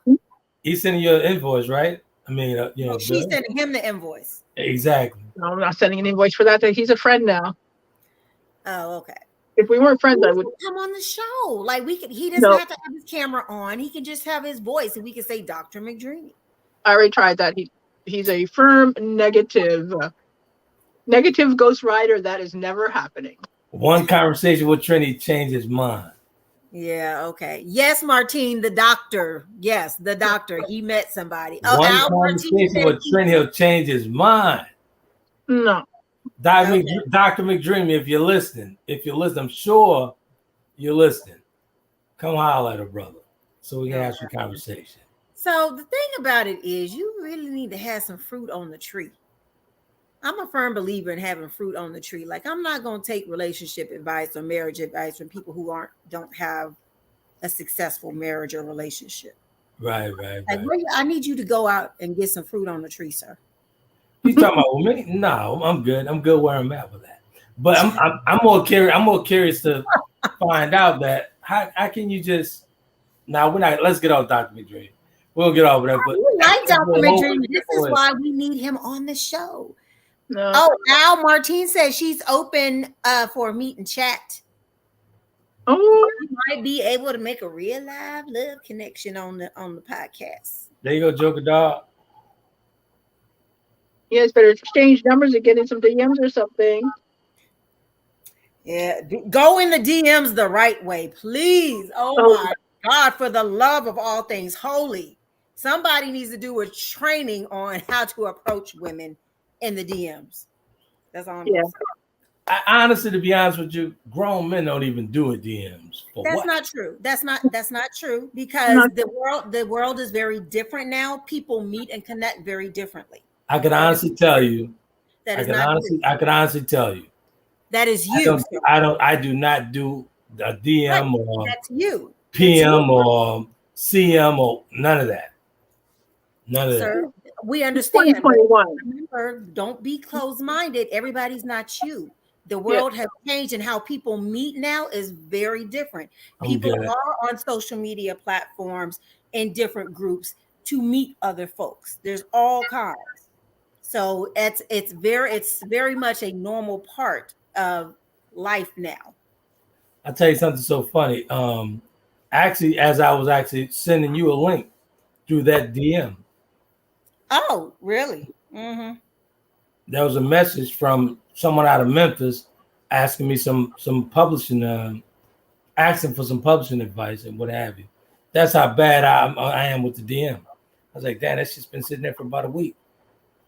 He's sending you an invoice, right? I mean, she's sending him the invoice. Exactly. No, I'm not sending an invoice for that. He's a friend now. Oh, okay. If we weren't friends, I would come on the show. Like he doesn't have to have his camera on. He can just have his voice, and we can say Dr. McDreamy. I already tried that. He's a firm negative ghost rider. That is never happening. One conversation with Trini changed his mind. Yeah, okay. Yes, Martine, the doctor. Yes, the doctor. He met somebody. One conversation with Trini, he'll change his mind. No. Dr. McDreamy, if you're listening, I'm sure you're listening. Come holler at her brother so we can have some conversation. So the thing about it is you really need to have some fruit on the tree. I'm a firm believer in having fruit on the tree. Like, I'm not going to take relationship advice or marriage advice from people who don't have a successful marriage or relationship. Right. Like, I need you to go out and get some fruit on the tree, sir. You talking about me? No, I'm good. I'm good where I'm at with that. But I'm more curious. I'm more curious to find out that how can you just now we're not. Let's get off Dr. McDreamy. We'll get off of that. But we like Dr. McDreamy. This is why we need him on the show. No. Oh, Al Martine says she's open for a meet and chat. Oh, you might be able to make a real live love connection on the podcast. There you go, Joker Dog. You guys better exchange numbers and get in some DMs or something. Yeah, go in the DMs the right way, please. Oh my God, for the love of all things holy. Somebody needs to do a training on how to approach women in the DMs. That's all I'm saying. I honestly, to be honest with you, grown men don't even do a DMs. That's not true. That's not true because the world is very different now. People meet and connect very differently. I can honestly tell you. I can honestly tell you. That is you. I do not do a DM or that's you. PM or CM or none of that. None of that. We understand. 2021. Remember, don't be closed-minded. Everybody's not you. The world has changed, and how people meet now is very different. People are on social media platforms in different groups to meet other folks. There's all kinds. So it's very much a normal part of life now. I'll tell you something so funny. Actually, as I was actually sending you a link through that DM, Oh, really? Mm-hmm. there was a message from someone out of Memphis asking me some publishing, asking for some publishing advice and what have you. That's how bad I am with the DM. I was like, damn, that's just been sitting there for about a week.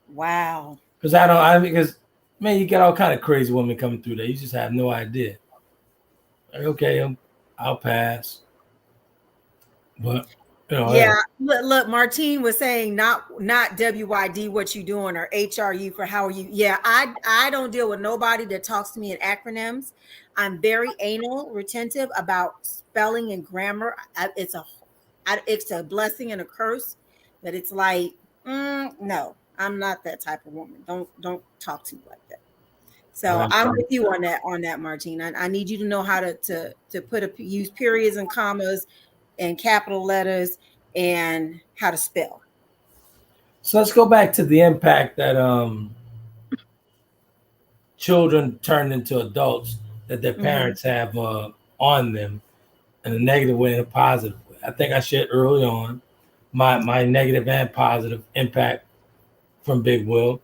Wow. Because man, you get all kind of crazy women coming through there. You just have no idea. Like, okay, I'll pass. But Yeah, look, Martine was saying not WYD what you doing or HRU for how are you. Yeah, I don't deal with nobody that talks to me in acronyms. I'm very anal retentive about spelling and grammar. It's a blessing and a curse, but it's like no, I'm not that type of woman. Don't talk to me like that. So I'm with you on that, Martine. I need you to know how to use periods and commas and capital letters and how to spell. So let's go back to the impact that children turned into adults that their parents have on them in a negative way and a positive way. I think I shared early on my negative and positive impact from Big Will.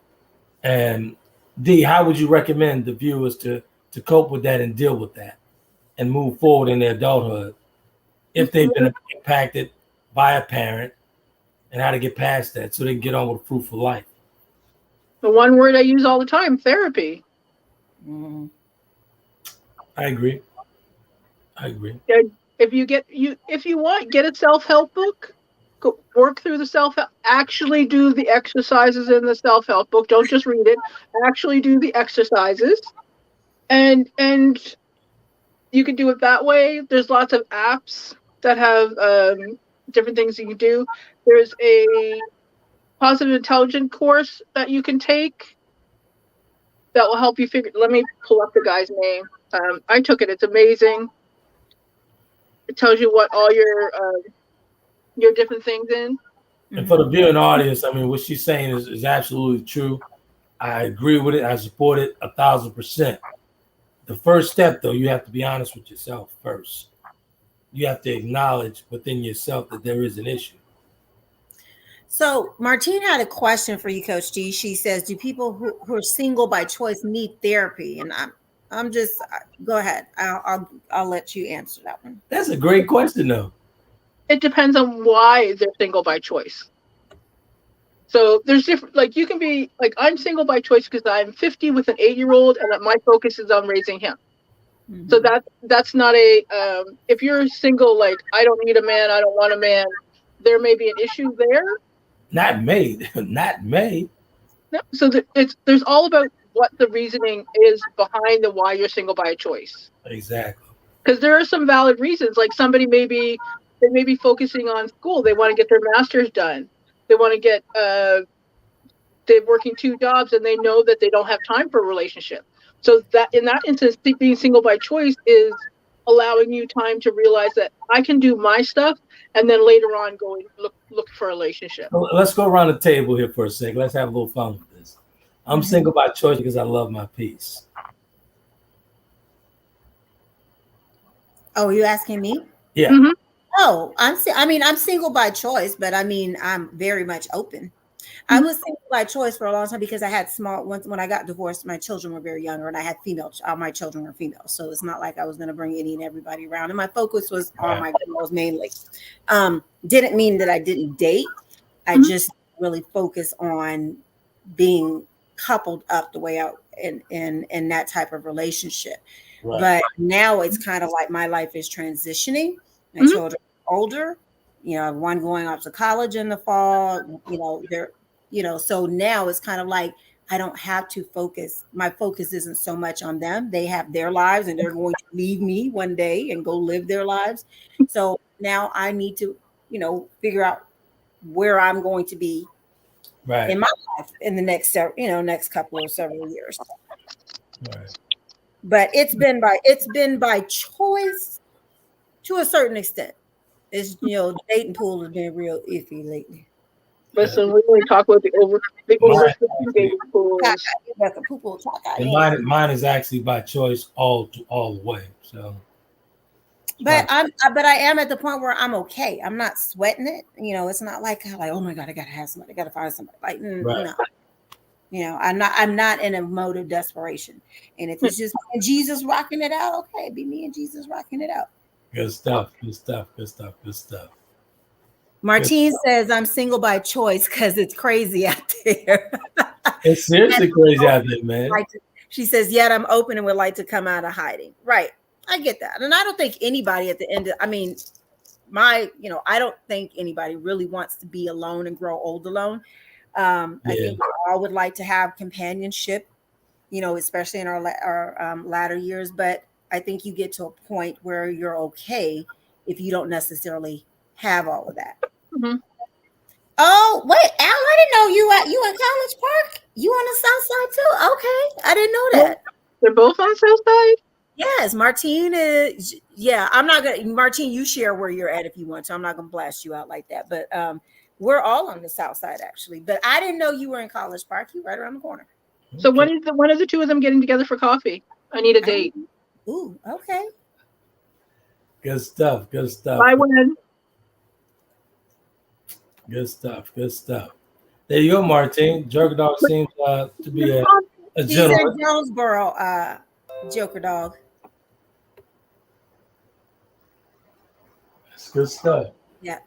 And Dee, how would you recommend the viewers to cope with that and deal with that and move forward in their adulthood if they've been impacted by a parent, and how to get past that so they can get on with a fruitful life? The one word I use all the time, therapy. Mm-hmm. I agree. If you want, get a self-help book. Go work through the self-help. Actually do the exercises in the self-help book. Don't just read it. Actually do the exercises. And you can do it that way. There's lots of apps that have different things you can do. There's a positive intelligence course that you can take that will help you figure. Let me pull up the guy's name. I took it. It's amazing. It tells you what all your different things in. And for the viewing audience, I mean, what she's saying is absolutely true. I agree with it. I support it 1,000%. The first step, though, you have to be honest with yourself first. You have to acknowledge within yourself that there is an issue. So Martine had a question for you, Coach G. She says, do people who are single by choice need therapy? And I'm just, go ahead. I'll let you answer that one. That's a great question, though. It depends on why they're single by choice. So there's different, like you can be like, I'm single by choice because I'm 50 with an 8-year-old and my focus is on raising him. Mm-hmm. So that's not if you're single, like I don't need a man, I don't want a man, there may be an issue there. Not made. No, so there's all about what the reasoning is behind the why you're single by choice. Exactly. Because there are some valid reasons. Like somebody they may be focusing on school. They want to get their master's done. They want to get they're working 2 jobs and they know that they don't have time for a relationship. So that in that instance, being single by choice is allowing you time to realize that I can do my stuff and then later on go and look for a relationship. Well, let's go around the table here for a second. Let's have a little fun with this. I'm single by choice because I love my peace. Oh, you asking me? Yeah. Mm-hmm. Oh, I'm single by choice, but I mean, I'm very much open. I was single by choice for a long time because I had when I got divorced, my children were very younger and I had all my children were female. So it's not like I was going to bring any and everybody around. And my focus was on my girls mainly. Didn't mean that I didn't date. I just really focus on being coupled up the way out in that type of relationship. Right. But now it's kind of like my life is transitioning. My children are older, one going off to college in the fall, so now it's kind of like I don't have to focus. My focus isn't so much on them. They have their lives and they're going to leave me one day and go live their lives. So now I need to, figure out where I'm going to be in my life in the next couple of several years. Right. But it's been by choice to a certain extent. It's the dating pool has been real iffy lately. Listen, we only talk about the over Mine, 50 baby pools. That's a poo-poo caca. and Yeah. mine is actually by choice all the way. So, But I am at the point where I'm okay. I'm not sweating it. You know, it's not like oh my God, I gotta have somebody, I gotta find somebody. Like right. no. You know, I'm not in a mode of desperation. And if it's just Jesus rocking it out, okay, be me and Jesus rocking it out. Good stuff. Good stuff. Good stuff. Good stuff. Martine says I'm single by choice because it's crazy out there. It's seriously crazy out there, man. She says, yet I'm open and would like to come out of hiding. Right. I get that. And I don't think anybody at the end of, I mean, I don't think anybody really wants to be alone and grow old alone. I think we all would like to have companionship, you know, especially in our latter years. But I think you get to a point where you're okay if you don't necessarily have all of that. Mm-hmm. Oh, wait, Al, I didn't know you in College Park. You on the South Side too? Okay, I didn't know that. They're both on South Side? Yes, Martine is. Yeah, I'm not gonna. Martine, you share where you're at if you want to. I'm not gonna blast you out like that. But we're all on the South Side actually. But I didn't know you were in College Park. You're right around the corner. So when are the two of them getting together for coffee? I need a date. Ooh, okay. Good stuff. Good stuff. Bye, when? Good stuff. Good stuff. There you go, Martine. Joker Dog seems to be a He's gentleman. in Jonesboro, Joker Dog. That's good stuff. Yeah.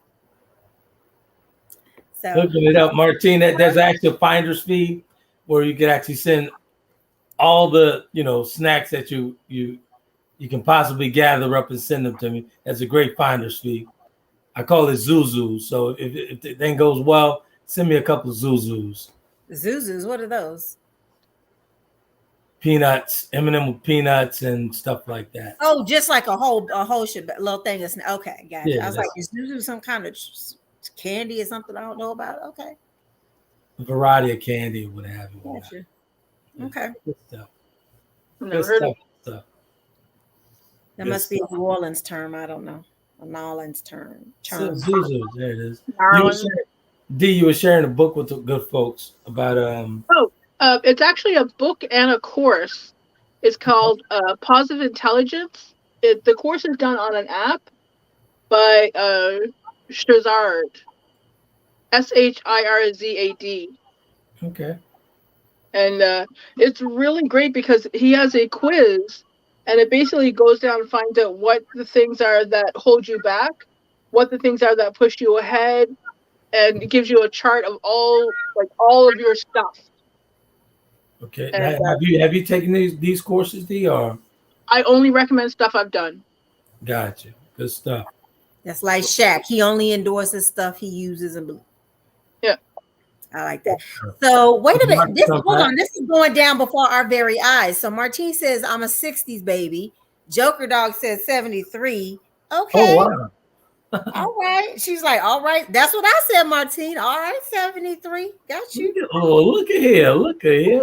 So Looking it up, Martine. There's actually a finder's fee where you can actually send all the snacks that you can possibly gather up and send them to me. That's a great finder's fee. I call it Zuzu. So if the thing goes well, send me a couple of Zuzus. Zuzus, what are those? Peanuts, M&M with peanuts and stuff like that. Oh, just like a whole little thing. Okay, gotcha. Yeah, I was like, is Zuzu some kind of candy or something I don't know about? Okay. A variety of candy or what have you. Gotcha. Okay. Good stuff. Never heard of Stuff. That Good must be stuff. a New Orleans term. I don't know. A New Orleans term. Zuzu, there it is. Darling. You were sharing a book with the good folks about it's actually a book and a course. It's called Positive Intelligence. The course is done on an app by Shazard, Shirzad. Okay. And it's really great because he has a quiz, and it basically goes down and finds out what the things are that hold you back, what the things are that push you ahead, and it gives you a chart of all of your stuff. Okay. And, Have you taken these courses, Dee, or? I only recommend stuff I've done. Gotcha. Good stuff. That's like Shaq. He only endorses stuff he uses and believes. Yeah. I like that. So wait a minute. Hold on. This is going down before our very eyes. So Martine says, I'm a 60s baby. Joker Dog says 73. Okay. Oh, wow. All right. She's like, all right. That's what I said, Martine. All right, 73. Got you. Look at here. Okay.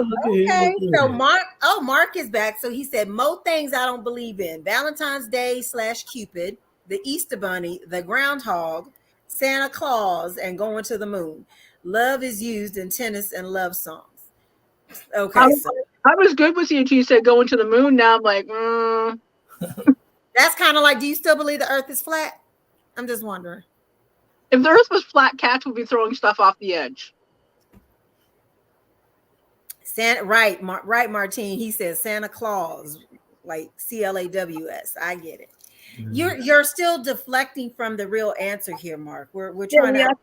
So Mark is back. So he said, more things I don't believe in. Valentine's Day / Cupid, the Easter Bunny, the Groundhog, Santa Claus, and going to the moon. Love is used in tennis and love songs. Okay. I was good with you until you said going to the moon. Now I'm like, That's kind of like, do you still believe the earth is flat? I'm just wondering. If the earth was flat, cats would be throwing stuff off the edge. Right, Martine. He says Santa Claus, like CLAWS. I get it. Mm-hmm. You're still deflecting from the real answer here, Mark. We're trying to.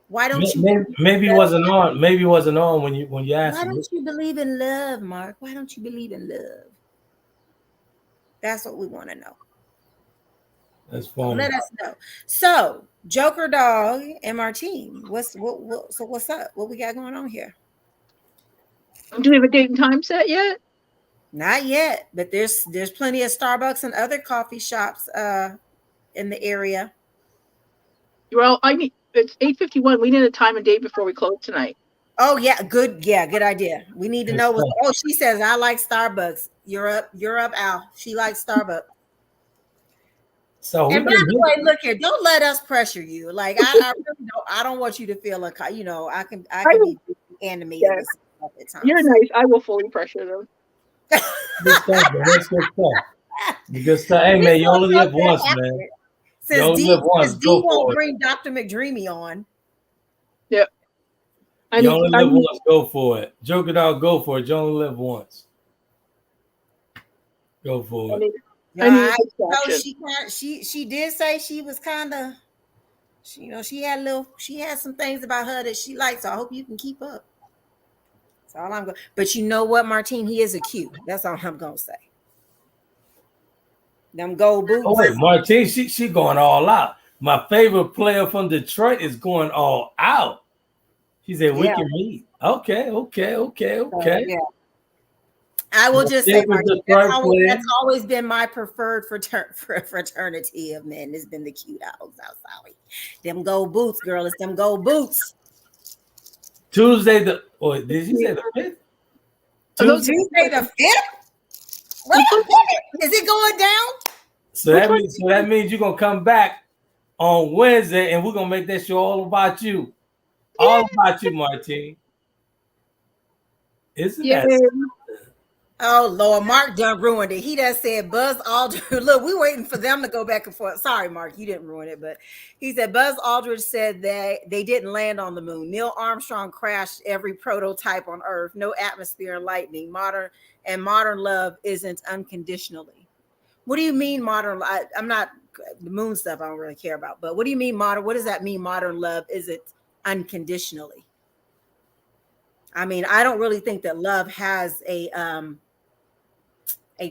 Why don't you? Maybe it wasn't on. Maybe it wasn't on when you asked. Why don't you believe in love, Mark? Why don't you believe in love? That's what we want to know. That's fine. Let us know. So, Joker Dog and Martine, what's up? What we got going on here? Do we have a date and time set yet? Not yet, but there's plenty of Starbucks and other coffee shops in the area. Well, it's 8:51. We need a time and date before we close tonight. Oh yeah, good idea. We need to know she says I like Starbucks. You're up, Al. She likes Starbucks. So we And by can the way, look here, don't let us pressure you. Like I really don't. I don't want you to feel like I can be animated with stuff at times. You're nice. I will fully pressure them. good stuff, man. That's good stuff. Good stuff. Hey man, you only live once, man. You only live once. Since D Go won't for it. bring Dr. McDreamy on. Yep. You only live once. Go for it. Joke it out. Go for it. You only live once. Go for it. She did say she was kind of, she had some things about her that she liked. So I hope you can keep up. That's all I'm going. But you know what, Martine, he is a Q. That's all I'm gonna say. Them gold boots. Oh wait, Martine, she going all out. My favorite player from Detroit is going all out. She said we can meet. Okay. Yeah. I will just say, Martine, that's always been my preferred fraternity of men. It's been the Q dogs outside. Them gold boots, girl. It's them gold boots. Tuesday did you say the 5th? Tuesday the 5th? Wait a minute. Is it going down? So that means you're gonna come back on Wednesday and we're gonna make that show all about you. Yeah. All about you, Martine. Isn't that? Oh Lord, Mark done ruined it. He done said Buzz Aldrin. Look, we waiting for them to go back and forth. Sorry, Mark, you didn't ruin it, but he said Buzz Aldrin said that they didn't land on the moon. Neil Armstrong crashed every prototype on Earth. No atmosphere and lightning. Modern love isn't unconditionally. What do you mean modern? I'm not the moon stuff. I don't really care about. But what do you mean modern? What does that mean? Modern love isn't unconditionally. I mean, I don't really think that love has a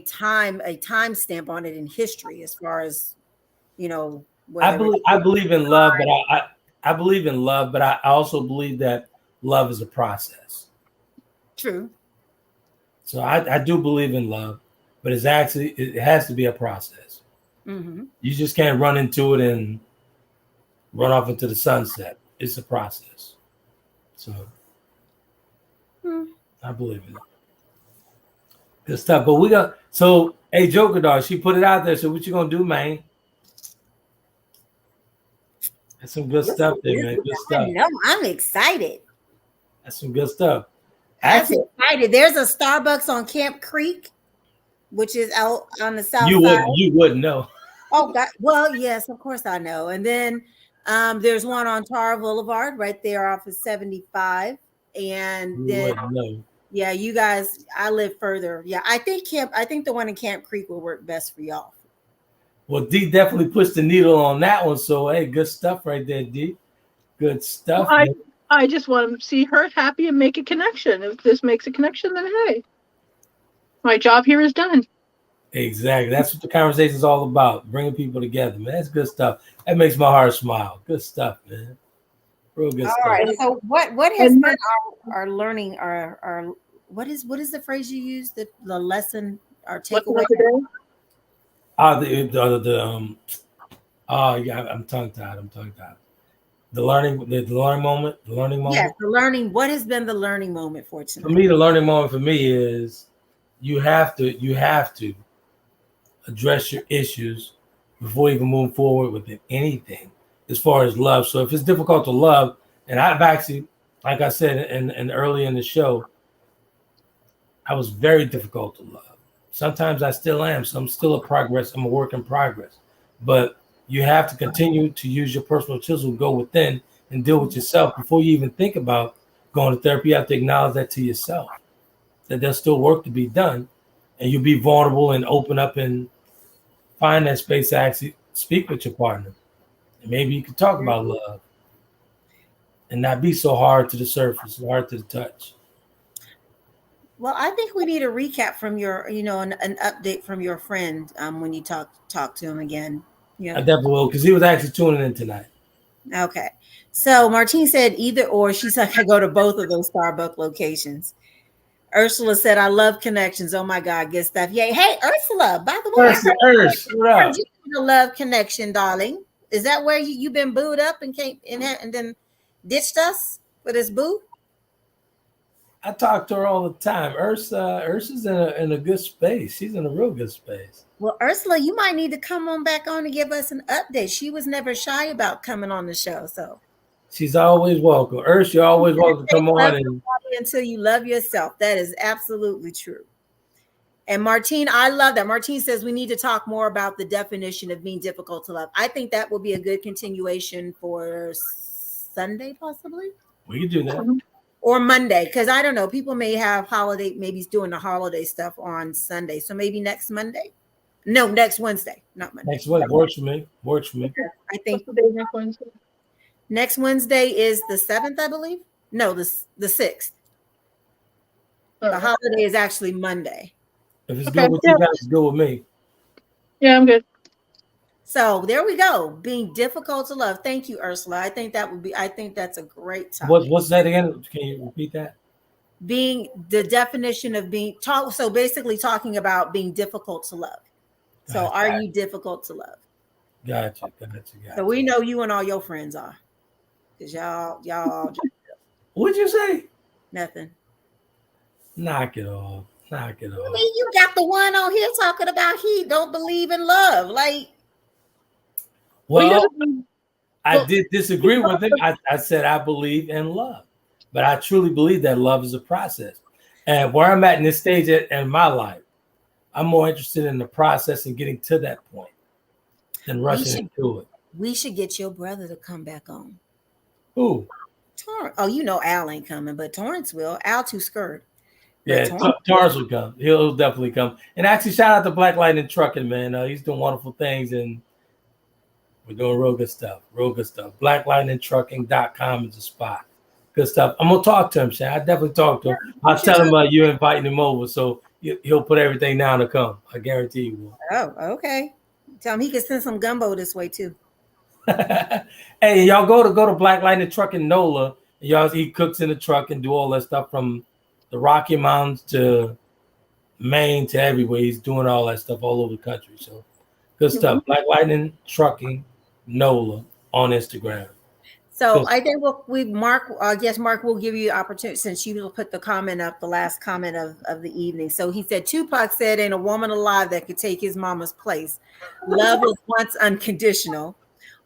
time stamp on it in history, as far as I believe in love, but I believe in love, but I also believe that love is a process. True. So I do believe in love, but it has to be a process. Mm-hmm. You just can't run into it and run off into the sunset. It's a process. So I believe in it. Good stuff. But hey, Joker Dog, she put it out there. So what you gonna do, man? That's some good stuff there, man. Good stuff. No, I'm excited. That's some good stuff. I'm excited. There's a Starbucks on Camp Creek, which is out on the south side. You wouldn't know. Oh God. Well, yes, of course I know. And then there's one on Tar Boulevard right there off of 75. And then yeah, you guys, I live further. Yeah, I think the one in Camp Creek will work best for y'all. Well, D definitely pushed the needle on that one. So hey, good stuff right there, D. Good stuff. I just want to see her happy and make a connection. If this makes a connection, then hey, my job here is done. Exactly. That's what the conversation is all about. Bringing people together, man. That's good stuff. That makes my heart smile. Good stuff, man. Real good stuff. All right. So what has been our learning? Our what is the phrase you use? The lesson, our takeaway. I'm tongue tied. The learning moment. Yes, the learning. What has been the learning moment for tonight? For me, the learning moment for me is you have to address your issues before you can move forward with anything as far as love. So if it's difficult to love, and I've actually, like I said in early in the show, I was very difficult to love. Sometimes I still am. So I'm still I'm a work in progress. But you have to continue to use your personal chisel, go within and deal with yourself before you even think about going to therapy. You have to acknowledge that to yourself, that there's still work to be done, and you'll be vulnerable and open up and find that space to actually speak with your partner. And maybe you can talk about love and not be so hard to the surface, hard to the touch. Well, I think we need a recap from your, an update from your friend when you talk to him again. Yeah, I definitely will, because he was actually tuning in tonight. Okay. So Martine said either or. She's like, I go to both of those Starbucks locations. Ursula said, I love connections. Oh my God, good stuff. Yay. Hey, Ursula, by the way, Ursula, you a love connection, darling. Is that where you've been booed up and came and then ditched us for this boo? I talk to her all the time. Ursa's in a good space. She's in a real good space. Well, Ursula, you might need to come on back on and give us an update. She was never shy about coming on the show, so She's always welcome. Urs, you're always welcome to come on. And until you love yourself. That is absolutely true. And Martine, I love that. Martine says we need to talk more about the definition of being difficult to love. I think that will be a good continuation for Sunday, possibly. we can do that. Or Monday, because I don't know. People may have holiday, maybe he's doing the holiday stuff on Sunday. So maybe next Monday. No, next Wednesday, not Monday. Next Wednesday works for me. Works for me. I think What's the day next Wednesday? next Wednesday is the 7th, I believe. No, the 6th. The holiday is actually Monday. If it's good with you guys, it's good with me. Yeah, I'm good. So there we go. Being difficult to love. Thank you, Ursula. I think that's a great topic. What's that again? Can you repeat that? Being the definition of being talk. So basically talking about being difficult to love. So are you difficult to love? Gotcha. So we know you and all your friends are. Because y'all What'd you say? nothing. Knock it off. I mean, you got the one on here talking about he don't believe in love. Like, well, I did disagree with him. I said I believe in love, but I truly believe that love is a process. And where I'm at in this stage in my life, I'm more interested in the process and getting to that point than rushing into it. We should get your brother to come back on. Who? Torrance. Oh, you know Al ain't coming, but Torrance will. Al too scared. Yeah, Torrance will come. He'll definitely come. And actually, shout out to Black Lightning Trucking, man. He's doing wonderful things, and we're doing real good stuff. BlackLightningTrucking.com is the spot. Good stuff. I'm gonna talk to him, Shann. I definitely talk to him. I'll tell him you're inviting him over, so he'll put everything down to come. I guarantee you will. Oh, okay. Tell him he can send some gumbo this way too. Hey, y'all go to Black Lightning Trucking NOLA. Y'all eat cooks in the truck and do all that stuff from the Rocky Mountains to Maine to everywhere. He's doing all that stuff all over the country. So good stuff. Black Lightning Trucking NOLA on Instagram. So I think Mark will give you the opportunity since you put the comment up, the last comment of the evening. So he said, Tupac said, ain't a woman alive that could take his mama's place. Love was once unconditional.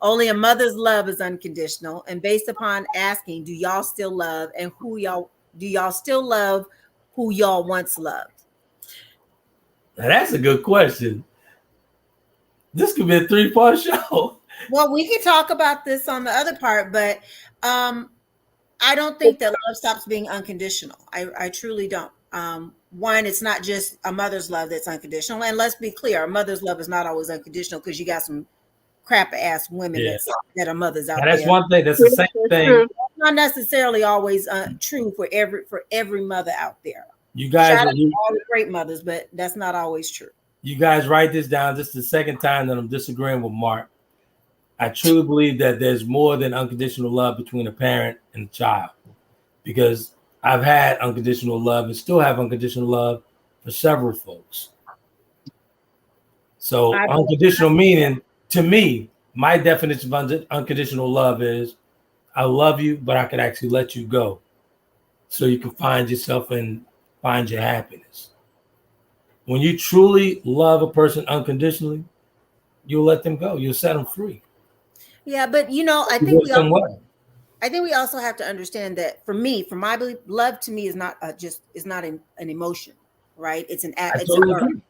Only a mother's love is unconditional. And based upon asking, do y'all still love and do y'all still love who y'all once loved? Now that's a good question. This could be a 3-part show. Well, we can talk about this on the other part, but I don't think that love stops being unconditional. I truly don't. One, it's not just a mother's love that's unconditional. And let's be clear, a mother's love is not always unconditional because you got some crap ass women that are mothers out there. That's one thing. That's the same thing. It's not necessarily always true for every mother out there. You guys Shout out to all the great mothers, but that's not always true. You guys write this down. This is the second time that I'm disagreeing with Mark. I truly believe that there's more than unconditional love between a parent and a child, because I've had unconditional love and still have unconditional love for several folks. So unconditional meaning, to me, my definition of unconditional love is I love you, but I can actually let you go so you can find yourself and find your happiness. When you truly love a person unconditionally, you'll let them go. You'll set them free. Yeah, but I think we also have to understand that for my belief, love to me is not an emotion, right? It's an act. It's a verb.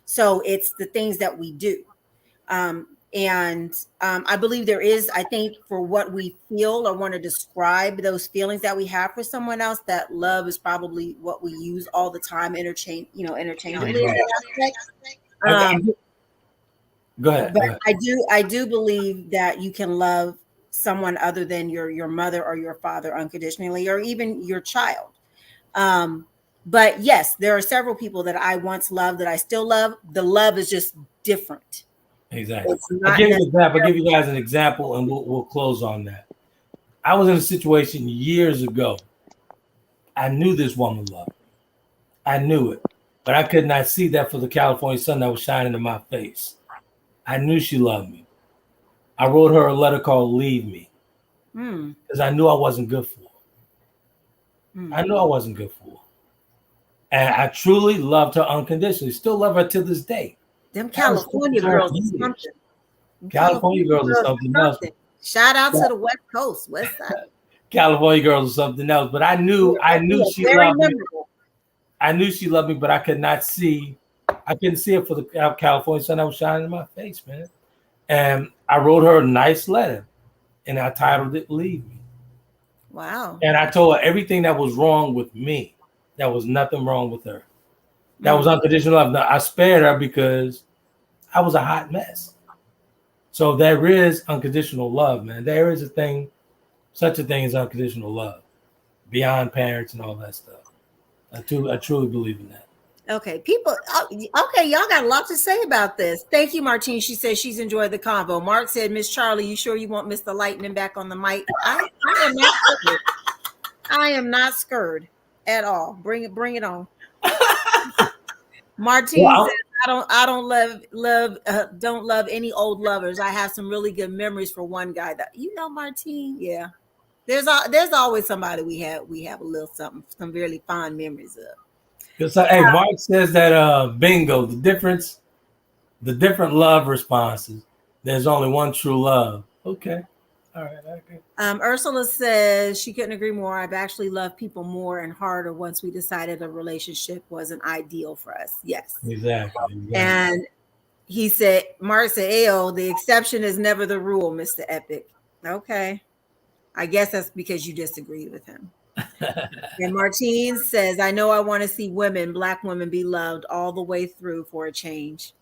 So it's the things that we do. And I believe there is, I think, for what we feel or want to describe those feelings that we have for someone else, that love is probably what we use all the time, interchangeably. Go ahead. But I do believe that you can love someone other than your mother or your father unconditionally, or even your child. But yes, there are several people that I once loved that I still love. The love is just different. Exactly. I'll give you guys an example, and we'll close on that. I was in a situation years ago. I knew this woman loved me. I knew it, but I could not see that for the California sun that was shining in my face. I knew she loved me. I wrote her a letter called "Leave Me" because I knew I wasn't good for her. I knew I wasn't good for her. And I truly loved her unconditionally. Still love her to this day. Them California girls are something. California girls are something else. Shout out to the West Coast, West Side. California girls are something else. But I knew she loved me. I knew she loved me, but I could not see. I couldn't see it for the California sun that was shining in my face, man. And I wrote her a nice letter, and I titled it "Leave Me." Wow. And I told her everything that was wrong with me. There was nothing wrong with her. That was unconditional love. Now, I spared her because I was a hot mess. So there is unconditional love, man. There is such a thing as unconditional love, beyond parents and all that stuff. I truly believe in that. Okay, people. Okay, y'all got a lot to say about this. Thank you, Martine. She says she's enjoyed the convo. Mark said, "Miss Charlie, you sure you want Mr. Lightning back on the mic?" I am not scared. I am not scared at all. Bring it on. Martine says, "I don't love any old lovers. I have some really good memories for one guy that Martine. Yeah, there's always somebody we have a little something, some really fond memories of." Hey, Mark says that bingo, the different love responses. There's only one true love. Okay. All right. Okay. Ursula says she couldn't agree more. I've actually loved people more and harder once we decided a relationship wasn't ideal for us. Yes. Exactly. And Mark said, "Ayo, the exception is never the rule, Mr. Epic." Okay. I guess that's because you disagreed with him. And Martine says, "I know I want to see Black women be loved all the way through for a change."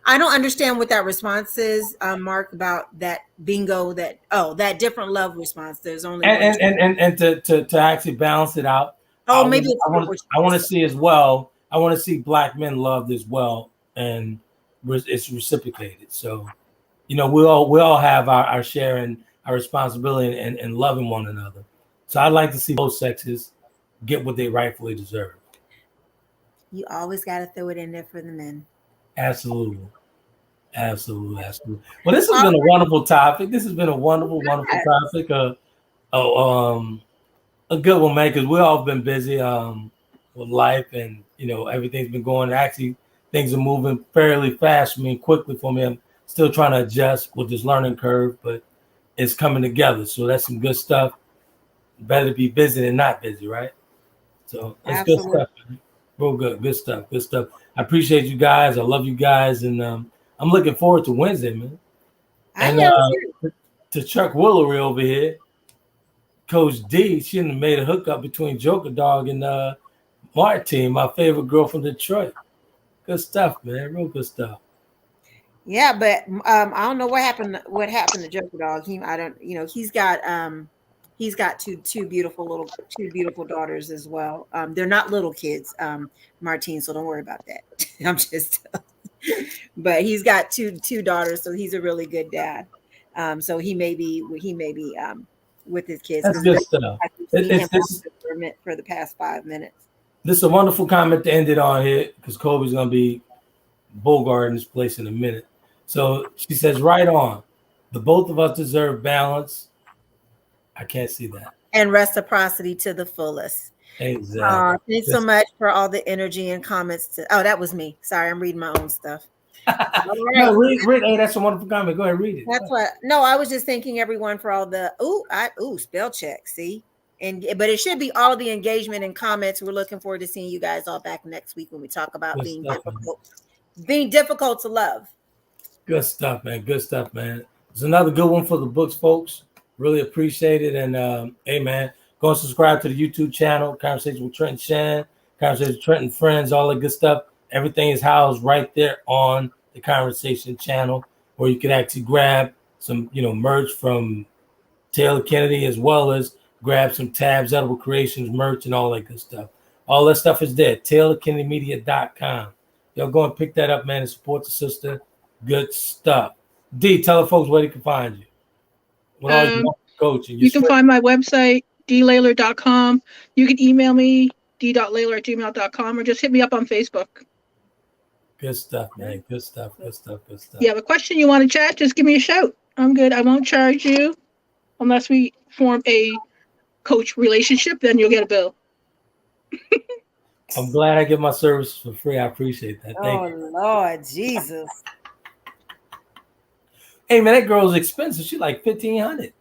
I don't understand what that response is, Mark, about that bingo, that different love response. There's only and to actually balance it out. Oh, maybe I want to see as well. I want to see Black men loved as well, and it's reciprocated. So, we all have our share and our responsibility in loving one another. So I'd like to see both sexes get what they rightfully deserve. You always got to throw it in there for the men. Absolutely. Well, this has been a wonderful topic. This has been a wonderful topic. A good one, man, because we've all been busy with life, and everything's been going. Actually, things are moving fairly fast for me, quickly for me. I'm still trying to adjust with this learning curve, but it's coming together. So that's some good stuff. Better to be busy than not busy, right? So it's good stuff, man. Real good stuff. I appreciate you guys. I love you guys, and I'm looking forward to Wednesday, man. And to Chuck Woolery over here, Coach D, she made a hookup between Joker Dog and Martine, my favorite girl from Detroit. Good stuff, man. Real good stuff. Yeah, but I don't know what happened to Joker Dog. He's got two beautiful daughters as well. They're not little kids, Martine, so don't worry about that. I'm just but he's got two daughters, so he's a really good dad. So he may be with his kids. That's good stuff. For the past 5 minutes. This is a wonderful comment to end it on here, because Kobe's gonna be Bogarting this place in a minute. So she says, right on. The both of us deserve balance. I can't see that. And reciprocity to the fullest. Exactly. Thanks so much for all the energy and comments. That was me. Sorry, I'm reading my own stuff. Right. No, read. Hey, that's a wonderful comment. Go ahead, read it. That's what. No, I was just thanking everyone for all the spell check. See, but it should be all the engagement and comments. We're looking forward to seeing you guys all back next week when we talk about being difficult to love. Good stuff, man. It's another good one for the books, folks. Really appreciate it. And hey, man, go and subscribe to the YouTube channel, Conversation with Trent and Shann, Conversation with Trent and Friends, all that good stuff. Everything is housed right there on the Conversation channel, where you can actually grab some, merch from Taylor Kennedy, as well as grab some tabs, Edible Creations merch, and all that good stuff. All that stuff is there. TaylorKennedyMedia.com. Y'all go and pick that up, man, and support the sister. Good stuff. D, tell the folks where they can find you. Coaching. You can find my website, dlayler.com. You can email me, d.layler@gmail.com, or just hit me up on Facebook. Good stuff, man. Good stuff. You have a question you want to chat, just give me a shout. I'm good. I won't charge you unless we form a coach relationship, then you'll get a bill. I'm glad I get my service for free. I appreciate that. Thank you. Lord Jesus. Hey man, that girl's expensive. She's like $1,500.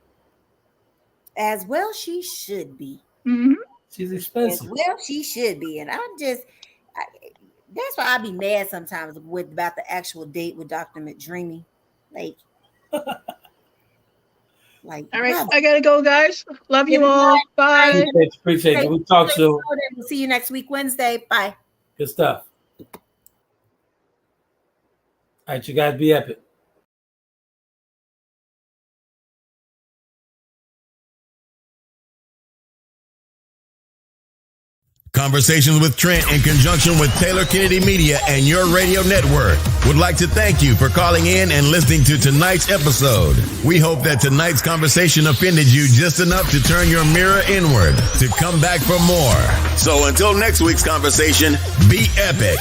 As well, she should be. Mm-hmm. She's expensive. As well, she should be. And that's why I be mad sometimes about the actual date with Dr. McDreamy. Like, all right, I gotta go, guys. Love you all. Bye. Appreciate it. We'll talk soon. We'll see you next week, Wednesday. Bye. Good stuff. All right, you guys be epic. Conversations with Trent in conjunction with Taylor Kennedy Media and your radio network would like to thank you for calling in and listening to tonight's episode. We hope that tonight's conversation offended you just enough to turn your mirror inward to come back for more. So until next week's conversation, be epic.